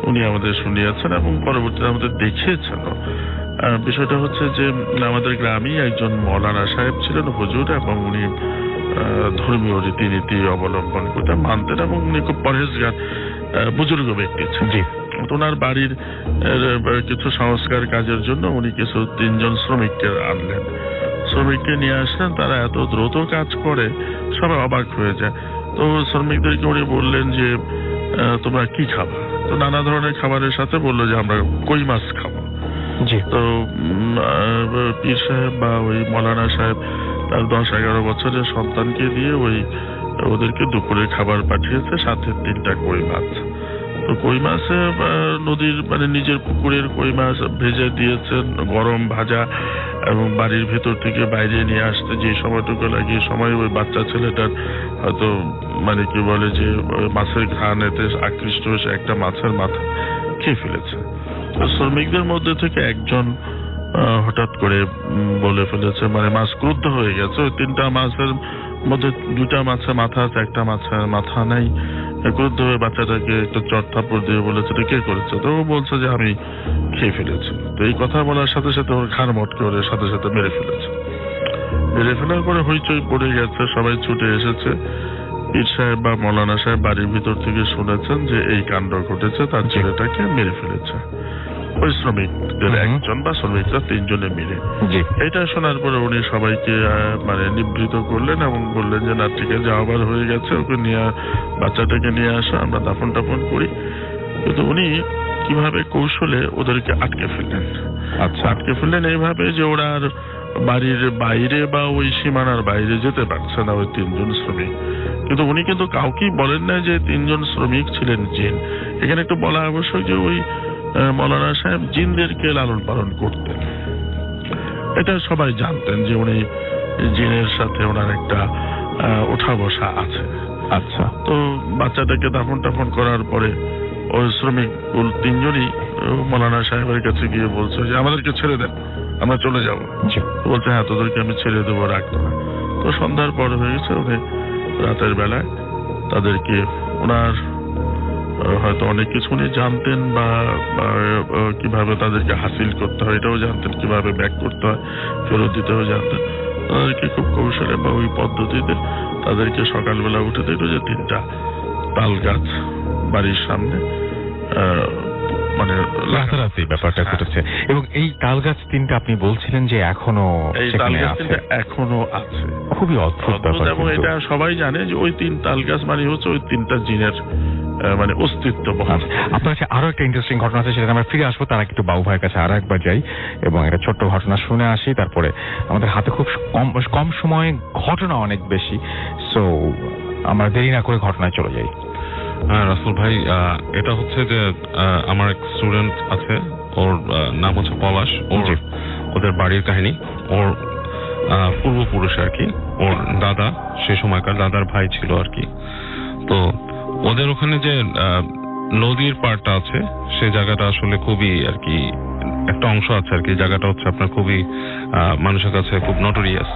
উনি আমাদের শুনিয়েছেন এবং পরবর্তীতে আমাদের দেখিয়েছেন। বিষয়টা হচ্ছে যে আমাদের গ্রামেই একজন মৌলানা সাহেব ছিলেন, হুজুর, এবং উনি ধর্মীয় রীতিনীতি অবলম্বন করতেন, মানতেন এবং উনি খুব পরহেজগার বুজুর্গ ব্যক্তি ছিলেন। ওনার বাড়ির কিছু সংস্কার কাজের জন্য উনি কিছু 3 জন শ্রমিককে আনলেন। শ্রমিককে নিয়ে আসলেন, তারা এত দ্রুত কাজ করে সবাই অবাক হয়ে যায়। তো শ্রমিকদেরকে উনি বললেন যে তোমরা কি খাবা? তো নানা ধরনের খাবারের সাথে বললো যে আমরা কই মাছ খাবো। তো পীর সাহেব বা ওই মৌলানা সাহেব তার 10-11 বছরের সন্তানকে দিয়ে ওদেরকে দুপুরে খাবার পাঠিয়েছে, সাথে 3টা কই মাছ। তো কই মাছে নদীর মানে নিজের পুকুরের কই মাছ ভেজে দিয়েছেন, গরম ভাজা, এবং বাড়ির ভেতর থেকে বাইরে নিয়ে আসতে যে সময়টুকু লাগে, সময় ওই বাচ্চা ছেলেটার হয়তো মানে কি বলে যে মাছের ঘ্রাণেতে আকৃষ্ট হয়েছে, একটা মাছের মাথা খেয়ে ফেলেছে। তো শ্রমিকদের মধ্যে থেকে একজন হঠাৎ করে বলে ফেলেছে, মানে মাছ ক্রুদ্ধ হয়ে গেছে, ওই 3টা মাছের মধ্যে 2টা মাছের মাথা আছে, একটা মাছের মাথা নাই। ক্রুদ্ধ হয়ে বাচ্চাটাকে একটু চট থাপ্পড় দিয়ে বলেছে এটা কে করেছে, তো ও বলছে যে আমি খেয়ে ফেলেছি। তো এই কথা বলার সাথে সাথে ওর ঘাড় মটকে ওর সাথে সাথে মেরে ফেলেছে। মেরে ফেলার পরে হইচই পড়ে গেছে, সবাই ছুটে এসেছে। পীর সাহেব বা মৌলানা সাহেব বাড়ির ভিতর থেকে শুনেছেন যে এই কাণ্ড ঘটেছে, তার ছেলেটাকে মেরে ফেলেছে ওই শ্রমিকদের একজন বা শ্রমিকরা 3 জনে মিলে। এটা শোনার পরে উনি সবাইকে মানে নিবৃত করলেন এবং বললেন যে না ঠিক আছে, আবার হয়ে গেছে, ওকে নিয়ে বাচ্চাটাকে নিয়ে আসা, আমরা দাফন টাফন করি। কিন্তু উনি কিভাবে কৌশলে ওদেরকে আটকে ফেললেন। আচ্ছা, আটকে ফেললেন এইভাবে যে ওরা আর বাড়ির বাইরে বা ওই সীমানার বাইরে যেতে পারছে না ওই 3 জন শ্রমিক। কিন্তু উনি কিন্তু কাউকেই বলেন না যে 3 জন শ্রমিক ছিলেন জিন। এখানে একটু বলা আবশ্যক যে ওই মৌলানা সাহেব জিনদেরকে লালন পালন করতেন, এটা সবাই জানতেন যে উনি জিনের সাথে ওনার একটা ওঠা বসা আছে। আচ্ছা, তো বাচ্চাটাকে দাফন টাফন করার পরে ওই শ্রমিক 3 জনই মৌলানা সাহেবের কাছে গিয়ে বলছে যে আমাদেরকে ছেড়ে দেন, আমরা চলে যাব। বলছে হ্যাঁ তোদেরকে আমি ছেড়ে দেবো, রাখতো না। তো সন্ধ্যার পর হয়ে গেছে, উনি রাতের বেলায় তাদেরকে ওনার হয়তো অনেক কিছু উনি জানতেন বা কিভাবে তাদেরকে হাসিল করতে হয় এটাও জানতেন, কিভাবে ব্যাক করতে হয় ফেরত দিতেও জানতেন। তাদেরকে খুব কৌশলে বা ওই পদ্ধতিতে তাদেরকে সকালবেলা উঠে দেখলো যে 3টা তাল গাছ বাড়ির সামনে মানে রাতারাতি ব্যাপারটা ঘটেছে। এবং এই তাল গাছ 3টা আপনি বলছিলেন যে এখনো এই তাল গাছ 3টা এখনো আছে। খুবই অদ্ভুত ব্যাপার। এবং এটা সবাই জানে যে ওই 3 তাল গাছ মানে হচ্ছে ওই 3টা জিনের মানে অস্তিত্ব বহন। আপনার কাছে আরো একটা ইন্টারেস্টিং ঘটনা আছে, সেটা আমরা ফিরে আসবো। তার আগে একটু বাবু ভাইয়ের কাছে আরো একবার যাই এবং একটা ছোট্ট ঘটনা শুনে আসি। তারপরে আমাদের হাতে খুব কম সময়ে ঘটনা অনেক বেশি, সো আমরা দেরি না করে ঘটনায় চলে যাই। হ্যাঁ রাসেল ভাই, এটা হচ্ছে যে আমার এক স্টুডেন্ট আছে, ওর নাম হচ্ছে পলাশ। ওদের বাড়ির কাহিনী, ওর পূর্বপুরুষ আর কি, ওর দাদা সে সময়কার দাদার ভাই ছিল আর কি। তো ওদের ওখানে যে নদীর পাড়টা আছে সে জায়গাটা আসলে খুবই আর কি একটা অংশ আছে আর কি। জায়গাটা হচ্ছে আপনার খুবই মানুষের কাছে খুব নটোরিয়াস।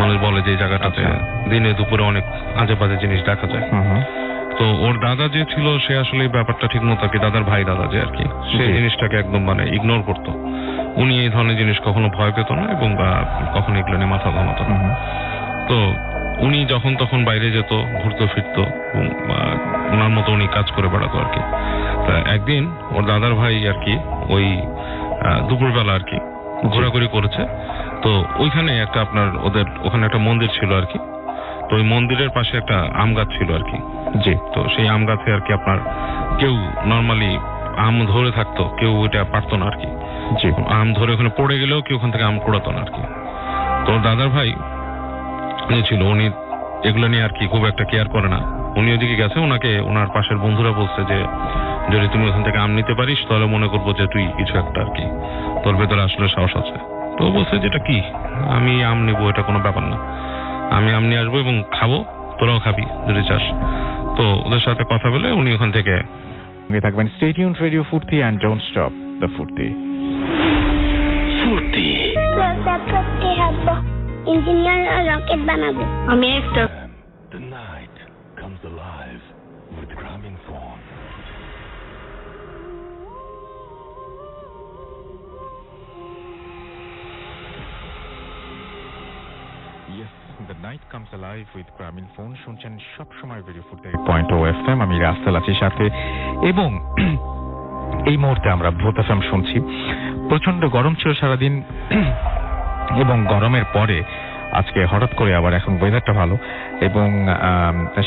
মানুষ বলে যে এই জায়গাটাতে দিনে দুপুরে অনেক আজে বাজে জিনিস দেখা যায়। তো ওর দাদা যে ছিল সে আসলে এই ব্যাপারটা ঠিক মতো আর কি, দাদার ভাই দাদা যে আর কি, সেই জিনিসটাকে একদম মানে ইগনোর করতো। উনি এই ধরনের জিনিস কখনো ভয় পেত না এবং কখনো এগুলো নিয়ে মাথা ঘামাতো না। তো উনি যখন তখন বাইরে যেত, ঘুরতে ফিরতো, ওনার মতো উনি কাজ করে বেড়াতো আর কি। তা একদিন ওর দাদার ভাই আর কি ওই দুপুরবেলা আর কি ঘোরাঘুরি করেছে। তো ওইখানে একটা আপনার ওদের ওখানে একটা মন্দির ছিল আর কি। তো ওই মন্দিরের পাশে একটা আম গাছ ছিল আর কি। জি, তো সেই আম গাছে আর কি আপনার কেউ নর্মালি আম ধরে থাকতো, কেউ ওইটা পারতো না আর কি। জি, আম ধরে ওখানে পড়ে গেলেও কেউ ওখান থেকে আম কুড়াতো না আর কি। তো দাদার ভাই ছিল, উনি এগুলো নিয়ে আর কি খুব একটা কেয়ার করে না। উনি ওইদিকে গেছে, ওনাকে ওনার পাশের বন্ধুরা বলছে যে যদি তুমি ওখান থেকে আম নিতে পারিস তাহলে মনে করবো যে তুই কিছু একটা আর কি, তোর ভেতরে আসলে সাহস আছে। তো বলছে যেটা কি, আমি আম নিবো, এটা কোনো ব্যাপার না, আমি আম নিয়ে আসবো এবং খাবো, তোরাও খাবি যদি চাস। তো ওদের সাথে কথা বলে উনি ওখান থেকে থাকবেন। স্টে টিউনড রেডিও ফুর্তি এন্ড ডোন্ট স্টপ দ্য ফুর্তি। ফুর্তি হবো, ইঞ্জিনিয়ার রকেট বানাবো। আমি একটা The night comes alive with Gramophone. Yes, the night comes alive with Gramophone. শুনছেন সবসময় রেডিও ফুর্তি .0 FM। আমি রাসেল আছি সাথে, এবং এই মুহূর্তে আমরা ভূত এফএম শুনছি। প্রচন্ড গরম ছিল সারাদিন এবং গরমের পরে আজকে হঠাৎ করে আবার এখন ওয়েদারটা ভালো, এবং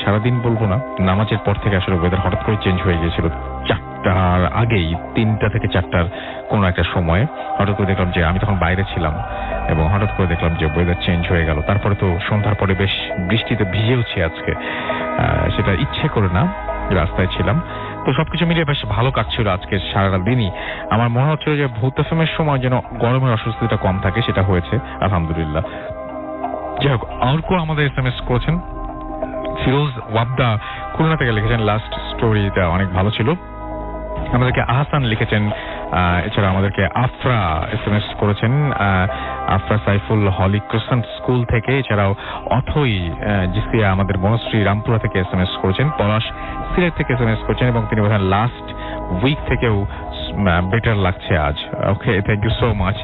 সারাদিন বলবো না, নামাজের পর থেকে আসলে ওয়েদার হঠাৎ করে চেঞ্জ হয়ে গিয়েছিল। 4টার আগেই, 3টা থেকে 4টার কোনো একটা সময়ে হঠাৎ করে দেখলাম যে আমি তখন বাইরে ছিলাম এবং হঠাৎ করে দেখলাম যে ওয়েদার চেঞ্জ হয়ে গেল। তারপরে তো সন্ধ্যার পরে বেশ বৃষ্টিতে ভিজেওছি আজকে, সেটা ইচ্ছে করে না, রাস্তায় ছিলাম। তো সবকিছু মিলিয়ে বেশ ভালো কাটছিল আজকে সারাটা দিনই। আমার মনে হচ্ছিল যে ভূত এফএমের সময় যেন গরমের অস্বস্তিটা কম থাকে, সেটা হয়েছে আলহামদুলিল্লাহ। যাই হোক, অর্ক আমাদের SMS করেছেন, ফিরোজ ওয়াবদা খুলনা থেকে লিখেছেন লাস্ট স্টোরিটা অনেক ভালো ছিল। আমাদেরকে আহসান লিখেছেন, এছাড়া আমাদেরকে আফরা SMS করেছেন, Afra Saiful Holy Crescent school থেকে, এছাড়াও অথই জিসিয়া আমাদের বনশ্রী রামপুরা থেকে SMS করেছেন, পলাশ সিলেট থেকে SMS করেছেন এবং তিনি বলেন লাস্ট উইক থেকেও বেটার লাগছে আজ। Okay, thank you so much.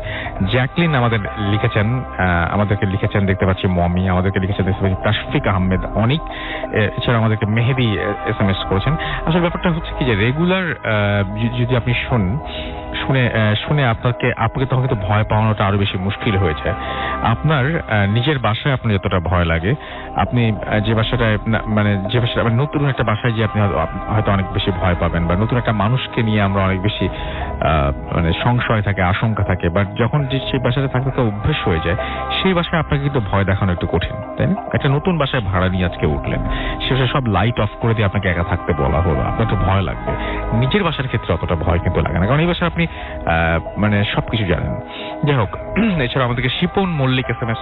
Jacqueline আমাদেরকে লিখেছেন দেখতে পাচ্ছি, মমি আমাদেরকে লিখেছেন দেখতে পাচ্ছি, তাশফিক আহমেদ অনিক, এছাড়া আমাদেরকে মেহেদি SMS করেছেন। আসলে ব্যাপারটা হচ্ছে কি যে রেগুলার যদি আপনি শুনে আপনাকে তখন কিন্তু ভয় পাওয়ানোটা আরো বেশি মুশকিল হয়েছে। আপনার নিজের বাসায় আপনার যতটা ভয় লাগে, আপনি যে বাসাটায় নতুন একটা বাসায় যে আপনি হয়তো অনেক বেশি ভয় পাবেন, বা নতুন একটা মানুষকে নিয়ে আমরা অনেক বেশি সংশয় থাকে, আশঙ্কা থাকে, বাট যখন সেই বাসাটা থাকতে তো অভ্যেস হয়ে যায়, সেই বাসায় আপনাকে কিন্তু ভয় দেখানো একটু কঠিন, তাই না? একটা নতুন বাসায় ভাড়া নিয়ে আজকে উঠলেন, সে সব লাইট অফ করে দিয়ে আপনাকে একা থাকতে বলা হলো, আপনার একটু ভয় লাগবে। নিজের বাসার ক্ষেত্রে অতটা ভয় কিন্তু লাগে না, কারণ এই বাসায় আপনি সবকিছু জানেন। যাই হোক, এছাড়া আমাদেরকে শিপন মল্লিক SMS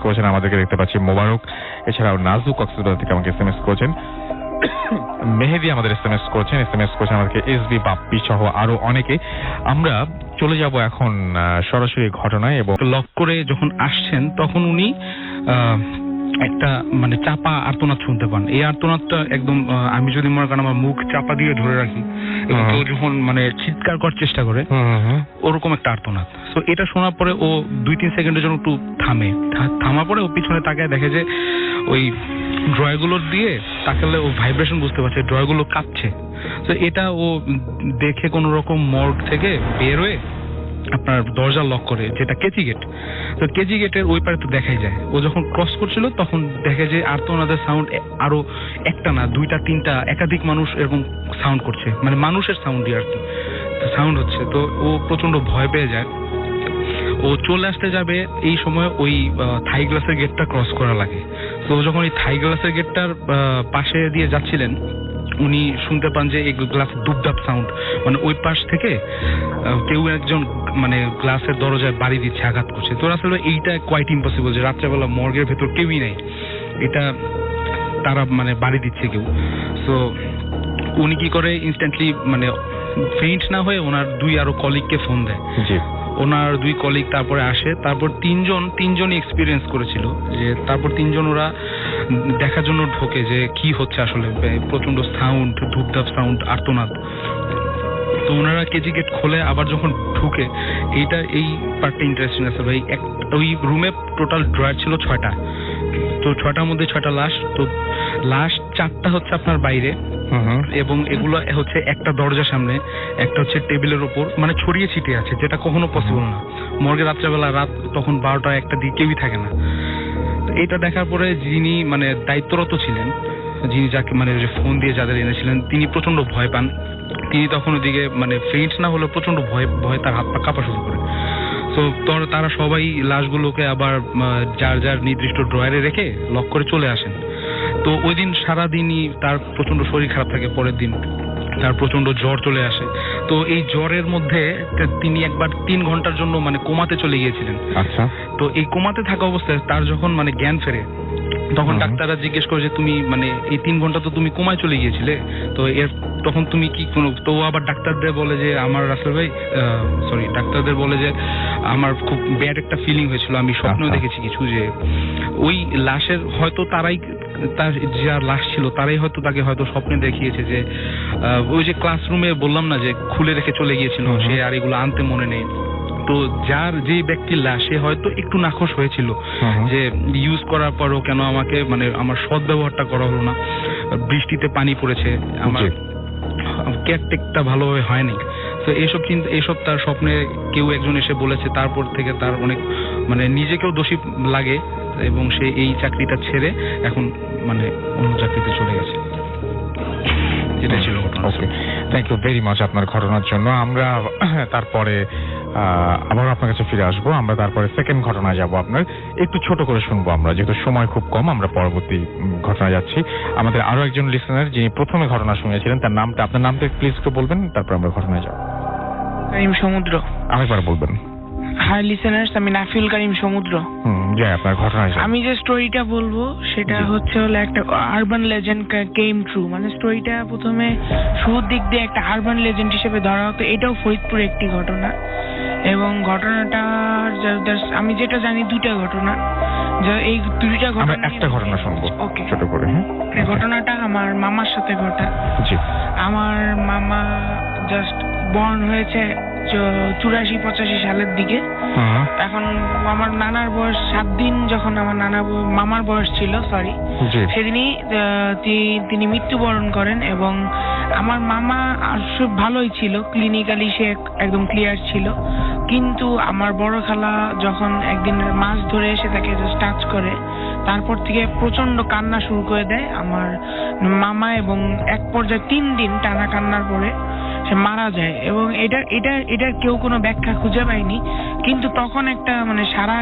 করেছেন আমাদেরকে দেখতে পাচ্ছি, মোবারক, এছাড়াও নাজু কক্সবাজার থেকে আমাকে SMS করেছেন, মেহেদি আমাদের SMS করেছেন আমাদেরকে, SB বাপ্পি সহ আরো অনেকে। আমরা চলে যাব এখন সরাসরি ঘটনায়, এবং লক করে যখন আসছেন তখন উনি একটা চাপা আর্তনাদ শুনতে পান। এই আর্তনাদটা একদম আমি যদি মনে করেন আমার মুখ চাপা দিয়ে ধরে রাখি এবং কেউ যখন চিৎকার করার চেষ্টা করে ওরকম একটা আর্তনাদ। তো এটা শোনার পরে ও 2-3 সেকেন্ডের জন্য একটু থামার পরে ও পিছনে তাকায় দেখে যে ওই ড্রয়ারগুলোর দিয়ে তাকালে ও ভাইব্রেশন বুঝতে পারছে, ড্রয়ারগুলো কাঁপছে। তো এটা ও দেখে কোনো রকম মর্গ থেকে বের হয়ে আপনার দরজা লক করে, যেটা কেজি গেট। তো কেজি গেটের ওই পারে তো দেখাই যায়, ও যখন ক্রস করছিল তখন দেখে যে আর্তনাদের সাউন্ড আরো একটা না 2-3টা একাধিক মানুষ এরকম সাউন্ড করছে, মানুষের সাউন্ডই আর কি সাউন্ড হচ্ছে। তো ও প্রচন্ড ভয় পেয়ে যায়, ও চলে আসতে যাবে, এই সময় ওই থাই গ্লাসের গেটটা ক্রস করা লাগে। তো যখন এই থাই গ্লাসের গেটটার পাশে দিয়ে যাচ্ছিলেন, উনি শুনতে পান যে এই গ্লাস দুপদাপ সাউন্ড, ওই পাশ থেকে কেউ একজন গ্লাসের দরজায় বাড়ি দিচ্ছে, আঘাত করছে। তো আসলে এইটা কোয়াইট ইম্পসিবল যে রাত্রেবেলা মর্গের ভেতর কেউই নেই, এটা তারা বাড়ি দিচ্ছে কেউ। তো উনি কি করে, ইনস্ট্যান্টলি ফেইন্ট না হয়ে ওনার 2 আরো কলিগকে ফোন দেয়। ওনার 2 কলিগ তারপরে আসে, তারপর তিনজনই এক্সপিরিয়েন্স করেছিল যে তারপর 3জন ওরা দেখার জন্য ঢোকে যে কি হচ্ছে আসলে, প্রচন্ড সাউন্ড, ধূপধাপ সাউন্ড, আর্তনাদ। তো ওনারা কেজি গেট খোলে, আবার যখন ঢুকে, এই পার্টটা ইন্টারেস্টিং আছে ভাই। ওই রুমে টোটাল ড্রয়ার ছিল 6টা, তো 6টার মধ্যে 6টা লাশ। তো লাশ 4টা হচ্ছে আপনার বাইরে, এবং এগুলো হচ্ছে একটা দরজার সামনে, একটা হচ্ছে টেবিলের ওপর, ছড়িয়ে ছিটিয়ে আছে, যেটা কখনো পসিবল না। মর্গে রাত্রেবেলা রাত তখন 12টা-1টা দিয়ে কেউই থাকে না। এটা দেখার পরে যিনি দায়িত্বরত ছিলেন, যিনি যাকে যে ফোন দিয়ে যাদের এনেছিলেন, তিনি প্রচন্ড ভয় পান। তিনি তখন ওদিকে ফেইন্ট না হলে প্রচন্ড ভয় তার হাত পা কাঁপা শুরু করে। তো তারা সবাই লাশগুলোকে আবার যার যার নির্দিষ্ট ড্রয়ারে রেখে লক করে চলে আসেন। তো ওই দিন সারাদিনই তার প্রচন্ড শরীর খারাপ থাকে, পরের দিন তার প্রচন্ড জ্বর চলে আসে। তো এই জ্বরের মধ্যে তিনি একবার 3 ঘন্টার জন্য কোমাতে চলে গিয়েছিলেন। আচ্ছা। তো এই কোমাতে থাকা অবস্থায় তার যখন জ্ঞান ফেরে, তখন ডাক্তাররা জিজ্ঞেস করে যে তুমি এই 3 ঘন্টা তো তুমি কোমায় চলে গিয়েছিলে, তো তখন তুমি কি তো আবার ডাক্তারদের বলে যে আমার রাসেল ভাই ডাক্তারদের বলে যে আমার খুব ব্যাড একটা ফিলিং হয়েছিল, আমি স্বপ্নেও দেখেছি কিছু, যে ওই লাশের হয়তো তার যার লাশ ছিল তারাই হয়তো তাকে হয়তো স্বপ্নে দেখিয়েছে যে ওই যে ক্লাসরুমে বললাম না যে খুলে রেখে চলে গিয়েছিল, সে আর এগুলো আনতে মনে নেই। তো যে ব্যক্তির লাশ, সে হয়তো একটু নাখোশ হয়েছিল যে ইউজ করার পরও কেন আমাকে আমার সৎ ব্যবহারটা করা হলো না, বৃষ্টিতে পানি পড়েছে, আমার কেয়ারটেকটা ভালোভাবে হয়নি। তো এইসব তার স্বপ্নে কেউ একজন এসে বলেছে। তারপর থেকে তার অনেক নিজেকেও দোষী লাগে, এবং সে এই চাকরিটা ছেড়ে এখন অন্য চাকরিতে চলে গেছে। এটা ছিল ঘটনা। ওকে, থ্যাংক ইউ ভেরি মাচ আপনার ঘটনার জন্য। আমরা তারপরে আবার আপনার কাছে ফিরে আসবো। আমরা তারপরে সেকেন্ড ঘটনায় যাব। আপনার একটু ছোট করে শুনবো আমরা, যেহেতু সময় খুব কম। আমরা পরবর্তী ঘটনায় যাচ্ছি। আমাদের আরো একজন লিসেনার যিনি প্রথমে ঘটনা শুনেছিলেন, আপনার নামটা প্লিজ একটু বলবেন, তারপর আমরা ঘটনায় যাব। কারিম সমুদ্র। আরেকবার বলবেন। হাই লিসেনার্স, আমি নাফিউল কারিম সমুদ্র। আপনার ঘটনায় আমি যে স্টোরিটা বলবো সেটা হচ্ছে একটা আরবান লেজেন্ড কেম ট্রু। স্টোরিটা প্রথমে শুরুর দিক দিয়ে একটা আরবান লেজেন্ড হিসেবে ধরা হতো। এটাও ফরিদপুর একটি ঘটনা। এবং ঘটনাটা আমি যেটা জানি দুইটা ঘটনা, যে এই দুইটা আমরা ঘটনা একটা ঘটনা শুনবো ওকে। ছোট করে। হ্যাঁ, এই ঘটনাটা আমার মামার সাথে ঘটা। জি। আমার মামা জাস্ট বর্ন হয়েছে 84-85 সালের দিকে। এখন আমার নানার বয়স 7 দিন, যখন আমার মামার বয়স ছিল জি। সেদিনই তিনি মৃত্যুবরণ করেন। এবং আমার মামা সব ভালোই ছিল, ক্লিনিক্যালি সে একদম ক্লিয়ার ছিল, কিন্তু আমার বড় খালা যখন একদিন মাছ ধরে এসে তাকে জাস্ট টাচ করে, তারপর থেকে প্রচন্ড কান্না শুরু করে দেয় আমার মামা, এবং এক পর্যায়ে 3 দিন টানা কান্নার পরে সে মারা যায়। এবং এটার কেউ কোনো ব্যাখ্যা খুঁজে পায়নি, কিন্তু তখন একটা মানে সারা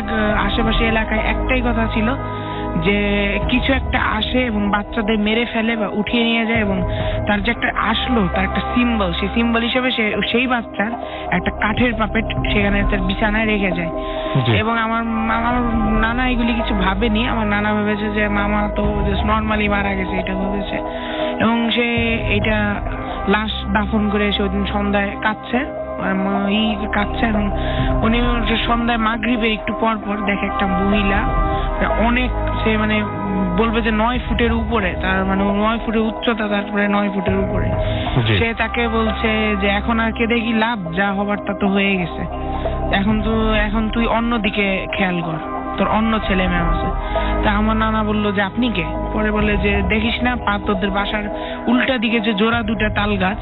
আশেপাশে এলাকায় একটাই কথা ছিল যে কিছু একটা আসে এবং বাচ্চাদের মেরে ফেলে বা উঠিয়ে নিয়ে যায়, এবং তার যে একটা আসলো তার একটা সিম্বল, সেই সিম্বল হিসেবে সেই বাচ্চার একটা কাঠের পাপেট সেখানে তার বিছানায় রেখে যায়। এবং আমার নানা এগুলি কিছু ভাবেনি। আমার নানা ভেবেছে যে মামা তো নর্মালি মারা গেছে, এটা ভেবেছে। এবং সে এটা লাশ দাফন করে এসে ওইদিন সন্ধ্যায় কাঁদছে, এবং উনি সন্ধ্যায় মাগরিবের একটু পর পর দেখে একটা মহিলা অনেক, সে মানে বলবে যে 9 ফুটের উপরে, তার মানে 9 ফুটের উচ্চতা, তারপরে 9 ফুটের উপরে। সে তাকে বলছে যে এখন আর কেঁদে কি লাভ, যা হবার তা তো হয়ে গেছে, এখন তুই অন্যদিকে খেয়াল কর, তোর অন্য ছেলে মেয়ে আছে। তা আমার নানা বললো যে আপনি কে? পরে বলে যে দেখিস না তোদের বাসার উল্টা দিকে যে জোড়া 2টা তাল গাছ,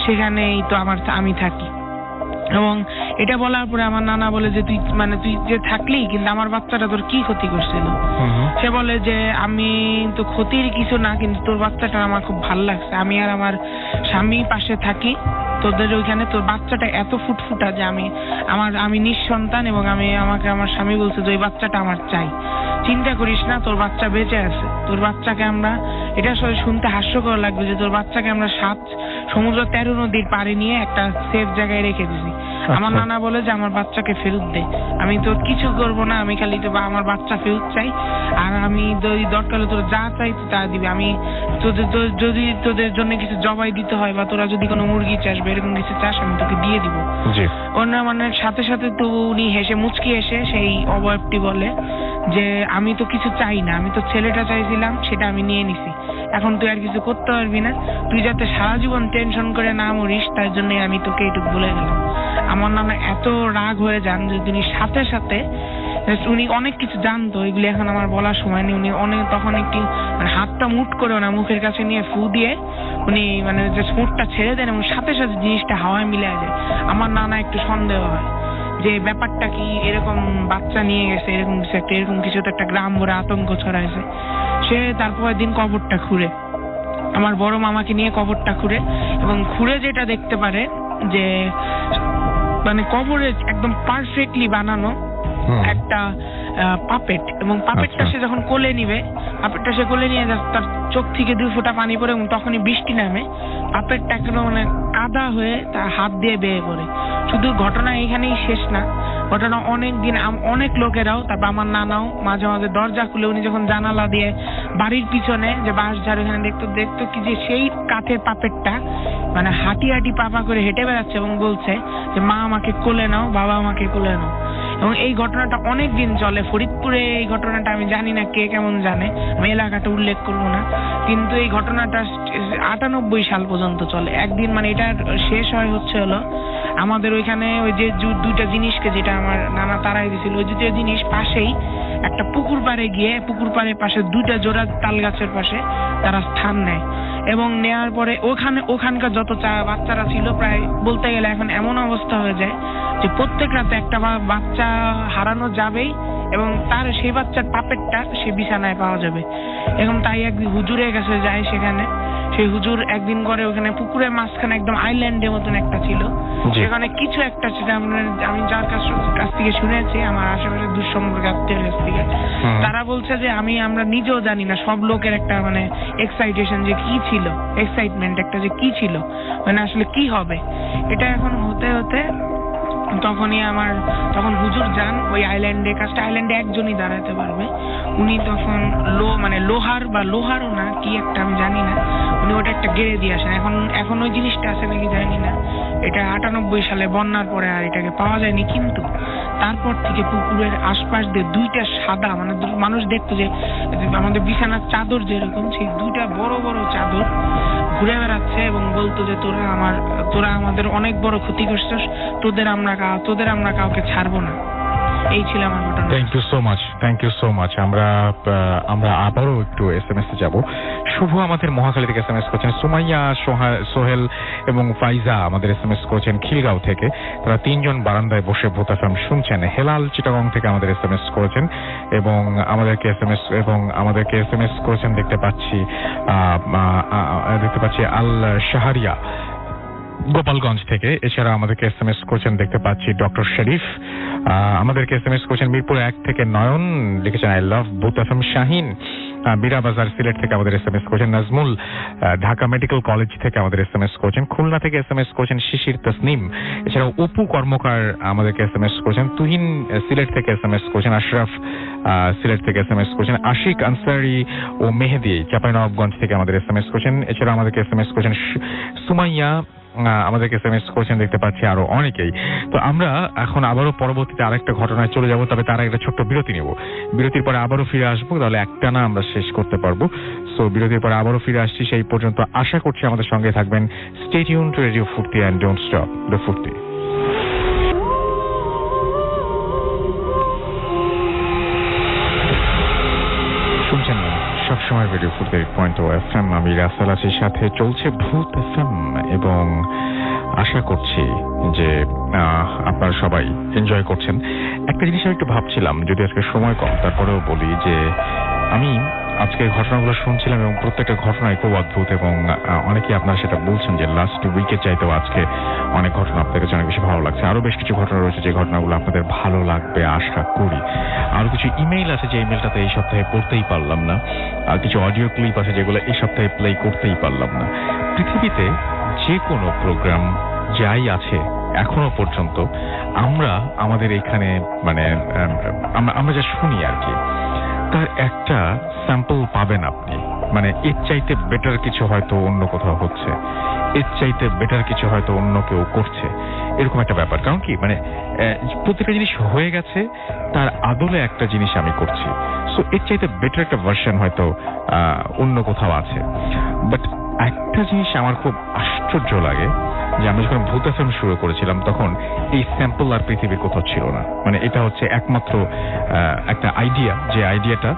সেখানেই তো আমি থাকি। এবং এটা বলার পরে আমার নানা বলে যে তুই যে থাকলি, কিন্তু আমার বাচ্চাটা তোর কি ক্ষতি করছিল? সে বলে যে আমি তো ক্ষতির কিছু না, কিন্তু তোর বাচ্চাটা আমার খুব ভালো লাগছে, আমি আর আমার স্বামী পাশে থাকি তোদের ওইখানে, তোর বাচ্চাটা এত ফুটফুটা যে আমি নিঃসন্তান, এবং আমাকে আমার স্বামী বলছে যে ওই বাচ্চাটা আমার চাই। চিন্তা করিস না, তোর বাচ্চা বেঁচে আছে, তোর বাচ্চাকে আমরা, এটা আসলে শুনতে হাস্যকর লাগবে যে তোর বাচ্চাকে আমরা 7 সমুদ্র 13 নদীর পাড়ে নিয়ে একটা সেফ জায়গায় রেখে দিছি। আমার নানা বলে যে আমার বাচ্চাকে ফেরত দে, আমি তো কিছু করবো না, আমি খালি তো আমার বাচ্চা ফেরত চাই, আর আমি দরকার হলে তোর যা চাই তা দিবি, আমি যদি তোদের জন্য কিছু জবাই দিতে হয়, বা তোরা যদি কোনো মুরগি চাস বা এরকম কিছু চাস, আমি তোকে দিয়ে দিব। মানে সাথে সাথে তো উনি হেসে মুচকি এসে সেই অবয়বটি বলে যে আমি তো কিছু চাই না, আমি তো ছেলেটা চাইছিলাম, সেটা আমি নিয়ে নিছি, এখন তুই আর কিছু করতে পারবি না, তুই যাতে সারা জীবন টেনশন করে না মরিস, তার জন্য আমি তোকে এইটুকু বলে গেলাম। আমার নানা এত রাগ হয়ে যান যে তিনি সাথে সাথে, উনি অনেক কিছু জানতো, এগুলি এখন আমার বলার সময় নেই, উনি অনেক তখন একটি মানে হাতটা মুট করে ওনার মুখের কাছে নিয়ে ফু দিয়ে উনি মানে যে মুটটা ছেড়ে দেন, এবং সাথে সাথে জিনিসটা হাওয়ায় মিলে যায়। আমার নানা একটু সন্দেহ হয় যে ব্যাপারটা কি, এরকম বাচ্চা নিয়ে গেছে, এরকম কিছু তো একটা গ্রাম ভরে আতঙ্ক ছড়াইছে। সে তারপরের দিন কবরটা খুঁড়ে, আমার বড় মামাকে নিয়ে কবরটা খুঁড়ে, এবং খুঁড়ে যেটা দেখতে পারে যে মানে কবরে একদম পারফেক্টলি বানানো একটা পাপেট, এবং পাপেটটা সে যখন কোলে নিবে, পাপেটটা সে কোলে নিয়ে তার চোখ থেকে 2 ফোঁটা পানি পড়ে, এবং তখনই বৃষ্টি নামে, পাপেটটা একদম মানে কাদা হয়ে তার হাত দিয়ে বেয়ে পড়ে। শুধু ঘটনা এখানেই শেষ না, ঘটনা অনেক লোকেরাও, তারপর আমার নানাও মাঝে মাঝে দরজা খুলে উনি যখন জানালা দিয়ে বাড়ির পিছনে যে বাঁশ ঝাড় ওখানে দেখতো কি যে সেই কাঠের পাপেটটা মানে হাঁটি পাপা করে হেঁটে বেড়াচ্ছে, এবং বলছে যে মা আমাকে কোলে নাও, বাবা আমাকে কোলে নাও। এবং এই ঘটনাটা অনেক দিন চলে ফরিদপুরে। এই ঘটনাটা আমি জানি না কে কেমন জানে, আমি এলাকাটা উল্লেখ করবো না, কিন্তু এই ঘটনাটা 98 সাল পর্যন্ত চলে। একদিন মানে এটা শেষ হলো আমাদের ওইখানে ওই যে 2টা জিনিসকে যেটা আমার নানা তারাই দিয়েছিল, ওই 2টা জিনিস পাশেই একটা পুকুর পাড়ে গিয়ে, পুকুর পাড়ের পাশে 2টা জোড়া তাল গাছের পাশে তারা স্থান নেয়, এবং নেওয়ার পরে ওখানকার যত বাচ্চারা ছিল, প্রায় বলতে গেলে এখন এমন অবস্থা হয়ে যায় যে প্রত্যেক রাতে একটা বাচ্চা হারানো যাবেই, এবং তার সেই বাচ্চার পাপেটটা সে বিছানায় পাওয়া যাবে। এবং তাই একদিন হুজুরের কাছে যায়, সেখানে সেই হুজুর একদিন করে ওখানে পুকুরের মাঝখানে একদম আইল্যান্ডের মতন একটা ছিল, সেখানে কিছু একটা, সেটা আমি যার কাছ থেকে শুনেছি, আমার আশেপাশে দুঃসম্পর্ক আত্মীয়ের কাছ থেকে, তারা বলছে যে আমরা নিজেও জানি না, সব লোকের একটা মানে এক্সাইটেশন যে কি ছিল, এক্সাইটমেন্ট একটা যে কি ছিল, মানে আসলে কি হবে। এটা এখন হতে হতে তখন হুজুর যান ওই আইল্যান্ডে, কাজটা আইল্যান্ডে একজনই দাঁড়াতে পারবে। উনি তখন লোহারও না কি একটা আমি জানি না, উনি ওটা একটা গেড়ে দিয়ে আসেন। এখন ওই জিনিসটা আছে নাকি জানি না, এটা 98 সালে বন্যার পরে আর এটাকে পাওয়া যায়নি। কিন্তু তারপর থেকে পুকুরের আশপাশ দিয়ে দুইটা সাদা, মানে মানুষ দেখতো যে আমাদের বিছানার চাদর যেরকম, সেই দুইটা বড় বড় চাদর ঘুরে বেড়াচ্ছে এবং বলতো যে তোরা আমাদের অনেক বড় ক্ষতি করছিস, তোদের আমরা কাউকে ছাড়বো না। এই ছিল আমার ঘটনা। Thank you so much. আমরা আবারও একটু SMS এ যাব। শুভ আমাদের মহাখালী থেকে SMS করছেন, সুমাইয়া, সোহেল এবং ফাইজা আমাদের SMS করেছেন খিলগাঁও থেকে। তারা তিনজন বারান্দায় বসে ভূত FM শুনছেন। হেলাল চিটাগং থেকে আমাদের SMS করেছেন এবং আমাদেরকে SMS করেছেন দেখতে পাচ্ছি আল শাহরিয়া গোপালগঞ্জ থেকে। এছাড়া আমাদেরকে SMS করেছেন দেখতে পাচ্ছি ডক্টর শরীফ। আমাদেরকে SMS করেছেন মিরপুর 1 থেকে নয়ন, লিখেছেন আই লাভ ভূত FM। শাহিন বিরাবাজার সিলেট থেকে আমাদের SMS করেছেন। নাজমুল ঢাকা মেডিকেল কলেজ থেকে আমাদের SMS করেছেন। খুলনা থেকে SMS করেছেন শিশির তসনিম। এছাড়াও অপু কর্মকার আমাদেরকে SMS করেছেন। তুহিন সিলেট থেকে SMS করেছেন। আশরাফ সিলেট থেকে SMS করেছেন। আশিক আনসারি ও মেহেদি চাঁপাইনবাবগঞ্জ থেকে আমাদের SMS করেছেন। এছাড়া আমাদেরকে SMS করেছেন সুমাইয়া, আমাদেরকে SMS করেছেন দেখতে পাচ্ছি আরো অনেকেই। তো আমরা এখন আবারও পরবর্তীতে আরেকটা ঘটনায় চলে যাব, তবে তার একটা ছোট্ট বিরতি নেব। বিরতির পরে আবারও ফিরে আসবো, তাহলে একটানা আমরা শেষ করতে পারবো। সো বিরতির পরে আবারও ফিরে আসছি। সেই পর্যন্ত আশা করছি আমাদের সঙ্গে থাকবেন। স্টে টিউন টু রেডিও ফুর্তি অ্যান্ড ডোন্ট স্টপ দ্য ফুর্তি। শুনছেন সবসময় রেডিও ফুর্তি 100.0 FM। আমি রাসেল আছি, সাথে চলছে ভূত FM এবং আশা করছি যে আপনারা সবাই এনজয় করছেন। একটা জিনিস আমি একটু ভাবছিলাম, যদি আজকে সময় কম তারপরেও বলি যে আমি আজকে ঘটনাগুলো শুনছিলাম এবং প্রত্যেকটা ঘটনাই খুব অদ্ভুত এবং অনেকেই আপনারা সেটা বলছেন যে লাস্ট উইকের চাইতেও আজকে অনেক ঘটনা আপনাদের কাছে অনেক বেশি ভালো লাগছে। আরো বেশ কিছু ঘটনা রয়েছে যে ঘটনাগুলো আপনাদের ভালো লাগবে আশা করি। আরো কিছু ইমেইল আছে যে ইমেইলটাতে এই সপ্তাহে পড়তেই পারলাম না, আর কিছু অডিও ক্লিপ আছে যেগুলো এই সপ্তাহে প্লে করতেই পারলাম না। পৃথিবীতে যে কোনো প্রোগ্রাম যাই আছে এখনো পর্যন্ত আমরা আমাদের এখানে মানে আমরা যা শুনি আর কি, তার একটা স্যাম্পল পাবেন আপনি। মানে এর চাইতে বেটার কিছু হয়তো অন্য কোথাও হচ্ছে, এর চাইতে বেটার কিছু হয়তো অন্য কেউ করছে, এরকম একটা ব্যাপার। কারণ কি, মানে প্রত্যেকটা জিনিস হয়ে গেছে, তার আদলে একটা জিনিস আমি করছি। সো এর চাইতে বেটার একটা ভার্সন হয়তো অন্য কোথাও আছে। বাট একটা জিনিস আমার খুব আশ্চর্য লাগে যে আমরা যখন ভূত FM শুরু করেছিলাম তখন এই স্যাম্পল আর পৃথিবীর কোথাও ছিল না। মানে এটা হচ্ছে একমাত্র একটা আইডিয়া, যে আইডিয়াটা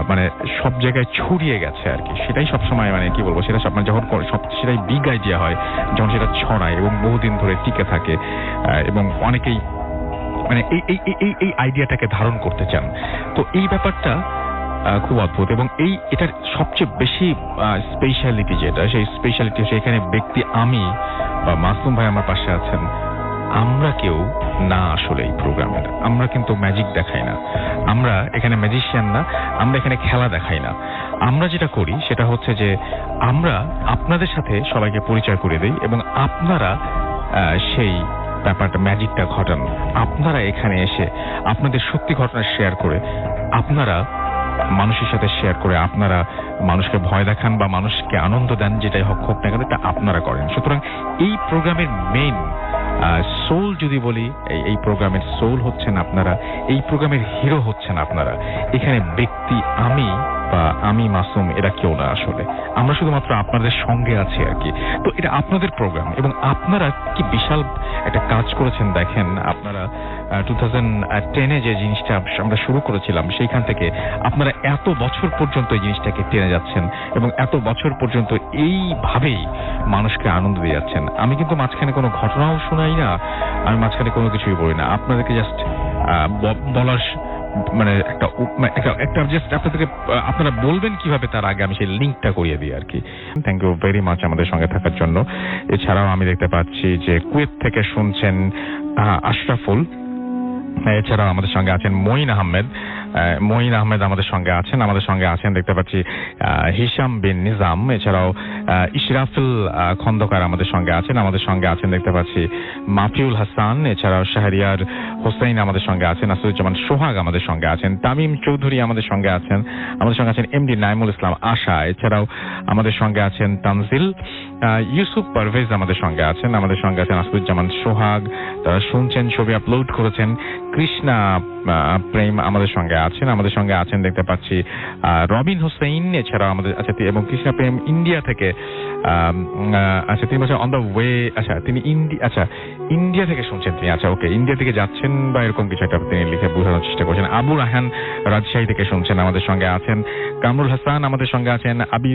মানে সব জায়গায় ছড়িয়ে গেছে আর কি। সেটাই সবসময় মানে কি বলবো, সেটা মানে যখন সেটাই বিগ আইডিয়া হয় যখন সেটা ছড়ায় এবং বহুদিন ধরে টিকে থাকে এবং অনেকেই মানে এই আইডিয়াটাকে ধারণ করতে চান। তো এই ব্যাপারটা খুব অদ্ভুত এবং এটার সবচেয়ে বেশি স্পেশালিটি যেটা, সেই স্পেশালিটি সেখানে ব্যক্তি আমি বা মাসুম ভাই আমার পাশে আছেন। আমরা কেউ না আসলে এই প্রোগ্রামের, আমরা কিন্তু ম্যাজিক দেখাই না, আমরা এখানে ম্যাজিশিয়ান না, আমরা এখানে খেলা দেখাই না। আমরা যেটা করি সেটা হচ্ছে যে আমরা আপনাদের সাথে সবাইকে পরিচয় করে দিই এবং আপনারা সেই ব্যাপারটা ম্যাজিকটা ঘটান। আপনারা এখানে এসে আপনাদের সত্যি ঘটনা শেয়ার করে, আপনারা মানুষের সাথে শেয়ার করে, আপনারা মানুষকে ভয় দেখান বা মানুষকে আনন্দ দেন, যেটাই হোক না কেন এটা আপনারা করেন। সুতরাং এই প্রোগ্রামের মেইন সোল যদি বলি, এই প্রোগ্রামের সোল হচ্ছেন আপনারা, এই প্রোগ্রামের হিরো হচ্ছেন আপনারা। এখানে ব্যক্তি আমি মাসুম এরা কেউ না, আসলে আমরা শুধুমাত্র আপনাদের সঙ্গে আছি আর কি। তো এটা আপনাদের প্রোগ্রাম এবং আপনারা কি বিশাল একটা কাজ করেছেন দেখেন। আপনারা 2010-এ যে জিনিসটা আমরা শুরু করেছিলাম সেইখান থেকে আপনারা এত বছর পর্যন্ত এই জিনিসটাকে টেনে যাচ্ছেন এবং এত বছর পর্যন্ত এইভাবেই মানুষকে আনন্দ দিয়ে যাচ্ছেন। আমি কিন্তু মাঝখানে কোনো ঘটনাও শোনাই না, আমি মাঝখানে কোনো কিছুই বলি না, আপনাদেরকে জাস্ট বলার মানে একটা জাস্ট আপনাদেরকে আপনারা বলবেন কিভাবে তার আগে আমি সেই লিঙ্কটা করিয়ে দিই আর কি। থ্যাংক ইউ ভেরি মাচ আমাদের সঙ্গে থাকার জন্য। এছাড়াও আমি দেখতে পাচ্ছি যে কুয়েত থেকে শুনছেন আশরাফুল। এছাড়াও আমাদের সঙ্গে আছেন মঈন আহমেদ, মঈন আহমেদ আমাদের সঙ্গে আছেন দেখতে পাচ্ছি হিশাম বিন নিজাম, এছাড়াও ইশরাফুল খন্দকার আমাদের সঙ্গে আছেন দেখতে পাচ্ছি মাফিউল হাসান, এছাড়াও শাহরিয়ার হোসেন আমাদের সঙ্গে আছেন, আসুজ্জামান সোহাগ আমাদের সঙ্গে আছেন, তামিম চৌধুরী আমাদের সঙ্গে আছেন এমডি নাইমুল ইসলাম আশা, এছাড়াও আমাদের সঙ্গে আছেন তানজিল, ইউসুফ পারভেজ আমাদের সঙ্গে আছেন আসুজ্জামান সোহাগ, তারা শুনছেন, ছবি আপলোড করেছেন, কৃষ্ণা প্রেম আমাদের সঙ্গে আছেন দেখতে পাচ্ছি রবিন হোসেন, এছাড়াও আমাদের এবং কৃষ্ণা প্রেম ইন্ডিয়া থেকে তিনি বলছেন অন দ্য ওয়ে, তিনি ইন্ডিয়া থেকে শুনছেন তিনি, ওকে, ইন্ডিয়া থেকে যাচ্ছেন বা এরকম কিছু একটা তিনি লিখে বোঝানোর চেষ্টা করছেন। আবু রাহান রাজশাহী থেকে শুনছেন, আমাদের সঙ্গে আছেন কামরুল হাসান, আমাদের সঙ্গে আছেন আবি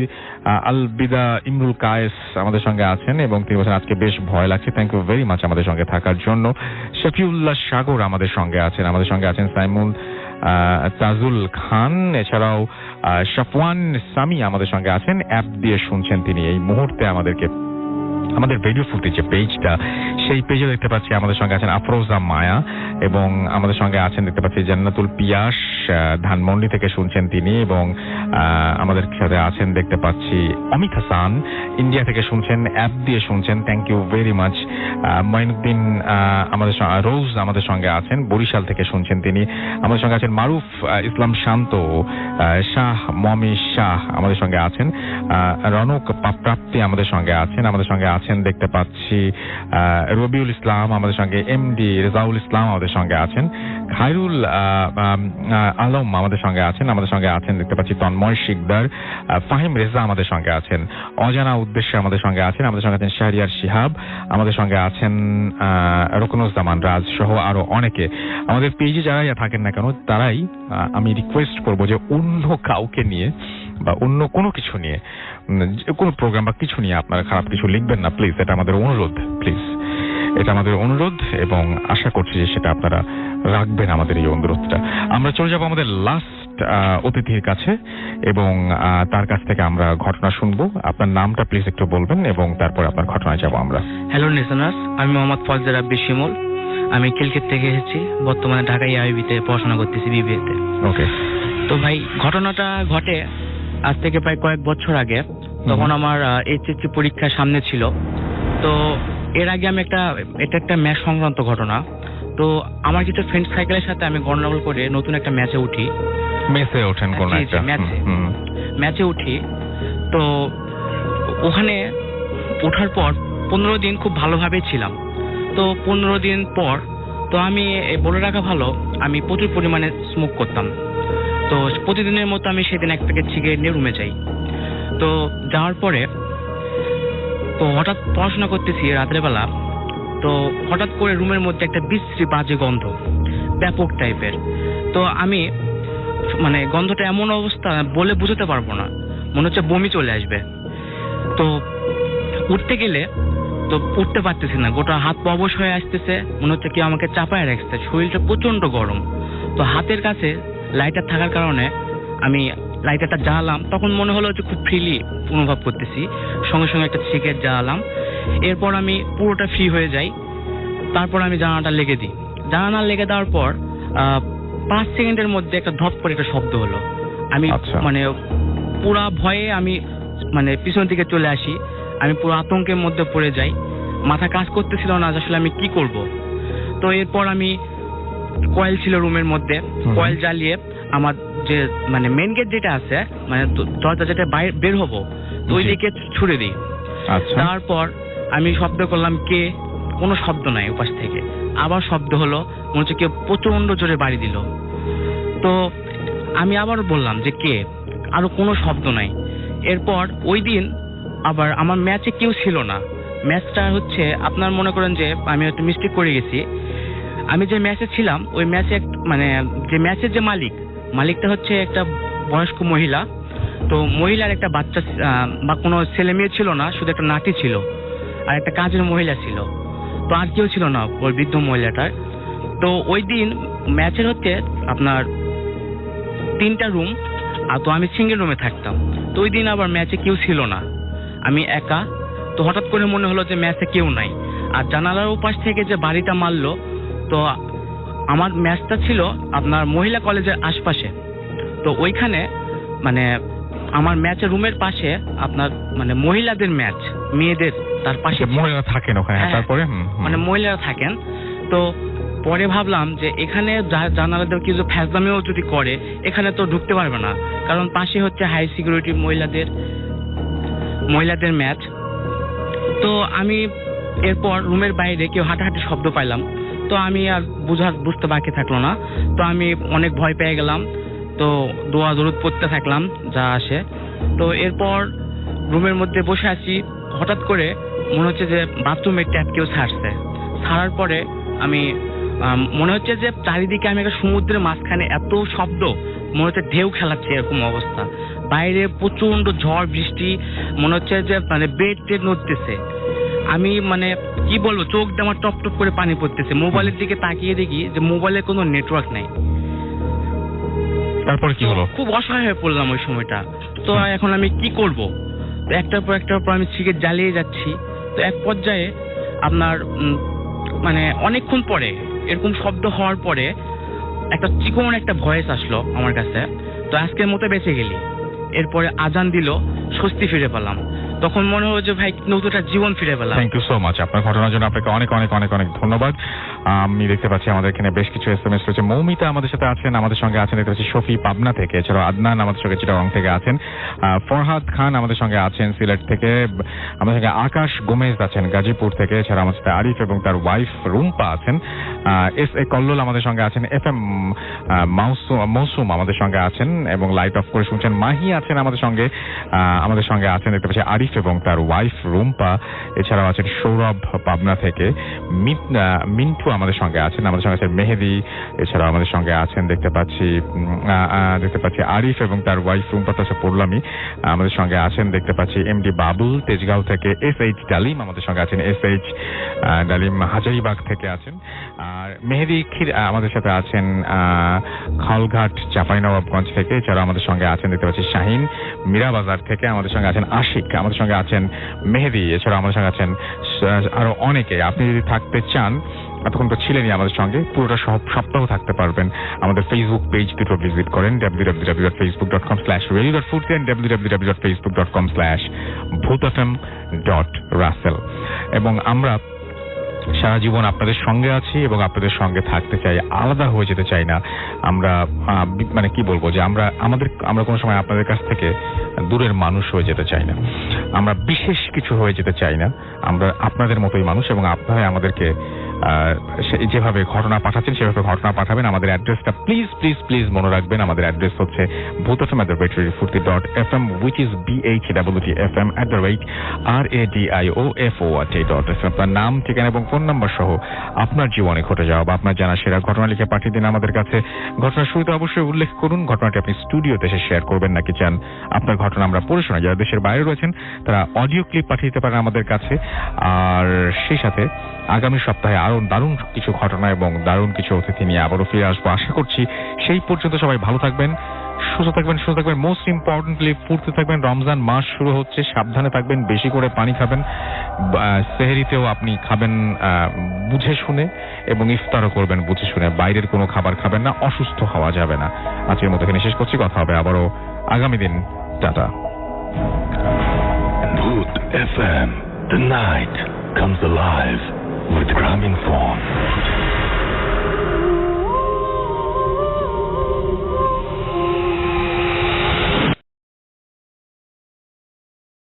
আল বিদা ইমরুল কায়েস আমাদের সঙ্গে আছেন, এবং তিনি বলছেন আজকে বেশ ভয় লাগছে, থ্যাংক ইউ ভেরি মাচ আমাদের সঙ্গে থাকার জন্য। শফিউল্লাহ সাগর আমাদের সঙ্গে আছেন সাইমুন তাজুল খান, এছাড়াও শাফওয়ান সামি আমাদের সঙ্গে আছেন, অ্যাপ দিয়ে শুনছেন তিনি এই মুহূর্তে আমাদের ভিডিও ফুটেজ যে পেজটা, সেই পেজে দেখতে পাচ্ছি আমাদের সঙ্গে আছেন আফরোজা মায়া, এবং আমাদের সঙ্গে আছেন দেখতে পাচ্ছি জান্নাতুল পিয়াস, ধানমন্ডি থেকে শুনছেন তিনি, এবং আমাদের সাথে আছেন দেখতে পাচ্ছি অমিত হাসান, ইন্ডিয়া থেকে শুনছেন, অ্যাপ দিয়ে শুনছেন, thank you very much. Moinuddin আমাদের রোজ আমাদের সঙ্গে আছেন, বরিশাল থেকে শুনছেন তিনি, আমাদের সঙ্গে আছেন মারুফ ইসলাম শান্ত, শাহ মমি শাহ আমাদের সঙ্গে আছেন, রনক প্রাপ্তি আমাদের সঙ্গে আছেন দেখতে পাচ্ছি রবিউল ইসলাম আমাদের সঙ্গে, এমডি রেজাউল ইসলাম আমাদের সঙ্গে আছেন, খায়রুল আলম আমাদের সঙ্গে আছেন দেখতে পাচ্ছি তন্ময় শিকদার, ফাহিম রেজা আমাদের সঙ্গে আছেন, অজানা উদ্দেশ্যে আমাদের সঙ্গে আছেন শাহরিয়ার শিহাব, আমাদের সঙ্গে আছেন রকনুজ্জামান রাজ সহ আরো অনেকে। আমাদের পেজে যারাই থাকেন না কেন, তারাই আমি রিকোয়েস্ট করবো যে অন্য কাউকে নিয়ে বা অন্য কোনো কিছু নিয়ে, কোনো প্রোগ্রাম বা কিছু নিয়ে আপনারা খারাপ কিছু লিখবেন না প্লিজ, এটা আমাদের অনুরোধ, এবং আশা করছি যে সেটা আপনারা রাখবেন আমাদের এই অনুরোধটা। আমরা চলে যাব আমাদের লাস্ট অতিথির কাছে, এবং তার কাছ থেকে আমরা ঘটনা শুনবো। আপনার নামটা প্লিজ একটু বলবেন, এবং তারপর আপনার ঘটনায় যাব আমরা। হ্যালো লিসেনার্স, আমি মোহাম্মদ ফজল রাব্বি শিমুল, আমি কিলকিত থেকে এসেছি, বর্তমানে ঢাকা ইআইবিতে পড়াশোনা করতেছি বিবিএতে। ওকে। তো ভাই, ঘটনাটা ঘটে আজ থেকে প্রায় কয়েক বছর আগে। তখন আমার এইচএসসি পরীক্ষা সামনে ছিল। তো এর আগে আমি এটা একটা ম্যাচ সংক্রান্ত ঘটনা। তো আমার কিছু ফ্রেন্ড সাইকেলের সাথে আমি গন্ডগোল করে নতুন একটা ম্যাচে উঠি। ম্যাচে উঠি। তো ওখানে ওঠার পর 15 দিন খুব ভালোভাবে ছিলাম। তো 15 দিন পর তো আমি বলে রাখা ভালো, আমি প্রচুর পরিমাণে স্মোক করতাম। তো প্রতিদিনের মতো আমি সেদিন এক প্যাকেট সিগারেট নিয়ে রুমে যাই। তো যাওয়ার পরে তো হঠাৎ পড়াশোনা করতেছি রাতের বেলা। তো হঠাৎ করে রুমের মধ্যে একটা বিশ্রী বাজে গন্ধ, ব্যাপক টাইপের। তো আমি গন্ধটা এমন অবস্থা বলে বুঝতে পারবো না, মনে হচ্ছে বমি চলে আসবে। তো উঠতে গেলে তো উঠতে পারতেছি না, গোটা হাত পা অবশ হয়ে আসতেছে, মনে হচ্ছে কি আমাকে চাপায় রাখছে, শরীরটা প্রচন্ড গরম। তো হাতের কাছে লাইটার থাকার কারণে আমি লাইটারটা জ্বালাম। তখন মনে হলো যে খুব ফ্রিলি অনুভব করতেছি, সঙ্গে সঙ্গে একটা সিগারেট জ্বালাম। এরপর আমি পুরোটা ফ্রি হয়ে যাই। তারপর আমি জানালাটা লেগে দিই। জানালা লেগে দেওয়ার পর 5 সেকেন্ডের মধ্যে একটা ধপ করে একটা শব্দ হলো। আমি পুরা ভয়ে আমি পিছন দিকে চলে আসি। আমি পুরো আতঙ্কের মধ্যে পড়ে যাই, মাথা কাজ করতেছিল না আসলে আমি কি করব। তো এরপর আমি কয়েল ছিল রুমের মধ্যে, কয়েল জ্বালিয়ে আমার যে মেন গেট যেটা আছে, দরজা যেটা বের হবো, তো ওই দিকে ছুড়ে দিই। তারপর আমি শব্দ করলাম কে, কোনো শব্দ নাই ওপাশ থেকে। আবার শব্দ হলো, মনে হচ্ছে কেউ প্রচন্ড জোরে বাড়ি দিল। তো আমি আবার বললাম যে কে, আরো কোনো শব্দ নাই। এরপর ওই দিন আবার আমার ম্যাচে কেউ ছিল না। ম্যাচটা হচ্ছে আপনার মনে করেন যে আমি একটা মিস্টেক করে গেছি। আমি যে ম্যাচে ছিলাম ওই ম্যাচে যে ম্যাচের যে মালিকটা হচ্ছে একটা বয়স্ক মহিলা। তো মহিলার একটা বাচ্চা বা কোনো ছেলে মেয়ে ছিল না, শুধু একটা নাতি ছিল আর একটা কাজের মহিলা ছিল। তো আর কেউ ছিল না ওই বৃদ্ধ মহিলাটার। তো ওই দিন ম্যাচের হচ্ছে আপনার 3টা রুম, আর তো আমি সিঙ্গেল রুমে থাকতাম। তো ওই দিন আবার ম্যাচে কেউ ছিল না, আমি একা। তো হঠাৎ করে মনে হলো যে ম্যাচে কেউ নাই। আর জানালার ওপাশ থেকে যে বাড়িটা মারলো, তো আমার ম্যাচটা ছিল আপনার মহিলা কলেজের আশপাশে। তো ওইখানে মানে আমার ম্যাচের রুমের পাশে আপনার মানে মহিলাদের ম্যাচ, মেয়েদের তার পাশে মহিলারা থাকেন ওখানে। হ্যাঁ, তারপরে মানে মহিলারা থাকেন। তো পরে ভাবলাম যে এখানে জানালাদের কিছু ফ্যাজলামিও যদি করে এখানে তো ঢুকতে পারবে না, কারণ পাশে হচ্ছে হাই সিকিউরিটি মহিলাদের ম্যাচ। তো আমি এরপর রুমের বাইরে কেউ হাঁটাহাঁটি শব্দ পাইলাম, তো আমি আর বুঝতে বাকি থাকলো না। তো আমি অনেক ভয় পেয়ে গেলাম, তো দোয়া দরুদ পড়তে থাকলাম যা আসে। তো এরপর রুমের মধ্যে বসে আছি, হঠাৎ করে মনে হচ্ছে যে বাথরুমের ট্যাপ কেউ ছাড়ার পরে আমি মনে হচ্ছে যে চারিদিকে আমি একটা সমুদ্রের মাঝখানে, এত শব্দ, মনে হচ্ছে ঢেউ খেলাচ্ছে এরকম অবস্থা। বাইরে প্রচন্ড ঝড় বৃষ্টি, মনে হচ্ছে যে মানে বেড টেড নড়তেছে। আমি মানে কি বলবো, চোখ দিয়ে আমার টপ টপ করে পানি পড়তেছে। মোবাইলের দিকে তাকিয়ে দেখি যে মোবাইলে কোনো নেটওয়ার্ক নাই। তারপরে কি হলো? খুব অসহায় হয়ে পড়লাম ওই সময়টা। তো এখন আমি কি করব? তো একটার পর আমি সিগারেট জ্বালিয়ে যাচ্ছি। তো এক পর্যায়ে আপনার মানে অনেকক্ষণ পরে এরকম শব্দ হওয়ার পরে একটা চিকন একটা ভয়েস আসলো আমার কাছে, তো আজকের মতো বেঁচে গেলি। এরপরে আজান দিল, স্বস্তি ফিরে পেলাম। তখন মনে হলো যে ভাই নতুন একটা জীবন ফিরে পেলাম। থ্যাংক ইউ সো মাচ আপনার ঘটনার জন্য। আপনাকে অনেক অনেক অনেক অনেক ধন্যবাদ। আমি দেখতে পাচ্ছি আমাদের এখানে বেশ কিছু SMS রয়েছে। মৌমিতা আমাদের সাথে আছেন, আমাদের সঙ্গে আছেন দেখতে পাচ্ছি শফি পাবনা থেকে, এছাড়াও আদনান আমাদের সঙ্গে চিটাগং থেকে আছেন, ফরহাদ খান আমাদের সঙ্গে আছেন সিলেট থেকে, আমাদের সঙ্গে আকাশ গোমেজ আছেন গাজীপুর থেকে, এছাড়া আমাদের সাথে আরিফ এবং তার ওয়াইফ রুম্পা আছেন, SA কল্লোল আমাদের সঙ্গে আছেন, FM মৌসুম আমাদের সঙ্গে আছেন এবং লাইট অফ করে শুনছেন। মাহি আছেন আমাদের সঙ্গে আছেন দেখতে পাচ্ছি আরিফ এবং তার ওয়াইফ রুম্পা, এছাড়াও আছেন সৌরভ পাবনা থেকে, মিন্টু আমাদের সঙ্গে আছেন মেহেদি, এছাড়াও আমাদের সঙ্গে আছেন দেখতে পাচ্ছি আরিফ এবং তার ওয়াইফ রুম্পা, তো পড়লামই। আমাদের সঙ্গে আছেন দেখতে পাচ্ছি MD বাবুল তেজগাঁও থেকে, SH ডালিম আমাদের সঙ্গে আছেন, SH ডালিম হাজারিবাগ থেকে আছেন, আর মেহেদি আমাদের সাথে আছেন খালঘাট চাঁপাইনবাবগঞ্জ থেকে, এছাড়াও আমাদের সঙ্গে আছেন দেখতে পাচ্ছি শাহিন মীরাবাজার থেকে, আমাদের সঙ্গে আছেন আশিক, আমাদের সঙ্গে আছেন মেহেদি, এছাড়াও আমাদের সঙ্গে আছেন আরো অনেকে। আপনি যদি থাকতে চান, এতক্ষণ তো ছিলেনই আমাদের সঙ্গে, পুরোটা সপ্তাহ থাকতে পারবেন। আমাদের ফেসবুক পেজ দুটো ভিজিট করেন, www.facebook.com/radio.food and www.facebook.com/bhutfm.russell। এবং আমরা সারা জীবন আপনাদের সঙ্গে আছি এবং আপনাদের সঙ্গে থাকতে চাই, আলাদা হয়ে যেতে চাই না। আমরা মানে কি বলবো, যে আমরা কোনো সময় আপনাদের কাছ থেকে দূরের মানুষ হয়ে যেতে চাই না, আমরা বিশেষ কিছু হয়ে যেতে চাই না। আমরা আপনাদের মতোই মানুষ এবং আপনারা আমাদেরকে যেভাবে ঘটনা পাঠাচ্ছেন সেভাবে ঘটনা পাঠাবেন। আমাদের অ্যাড্রেসটা প্লিজ মনে রাখবেন। আমাদের অ্যাড্রেস হচ্ছে bhutfm@radiofurti.fm, which is BHWTFM@radiofurt.fm। আপনার নাম, ঠিকানা এবং ফোন নাম্বার সহ আপনার জীবনে ঘটে যাওয়া বা আপনার জানা সেরা ঘটনা লিখে পাঠিয়ে দিন আমাদের কাছে। ঘটনার শুরুতে অবশ্যই উল্লেখ করুন ঘটনাটি আপনি স্টুডিওতে এসে শেয়ার করবেন নাকি চান আপনার ঘটনা আমরা পড়ে শোনাই। যারা দেশের বাইরে রয়েছেন তারা অডিও ক্লিপ পাঠিয়ে দিতে পারেন আমাদের কাছে। আর সেই সাথে আগামী সপ্তাহে আরো দারুণ কিছু ঘটনা এবং দারুণ কিছু অতিথি নিয়ে আবারও ফিরে আসবো আশা করছি। সেই পর্যন্ত সবাই ভালো থাকবেন, সুস্থ থাকবেন। মোস্ট ইম্পর্টেন্টলি ফুর্তি থাকবেন। রমজান মাস শুরু হচ্ছে, সাবধানে থাকবেন, বেশি করে পানি খাবেন, সেহরিতেও আপনি খাবেন বুঝে শুনে এবং ইফতারও করবেন বুঝে শুনে। বাইরের কোনো খাবার খাবেন না, অসুস্থ হওয়া যাবে না। আজকের মতো এখানে শেষ করছি, কথা হবে আবারও আগামী দিন। Tata. Bhoot FM, the night comes alive with Gramin Phone.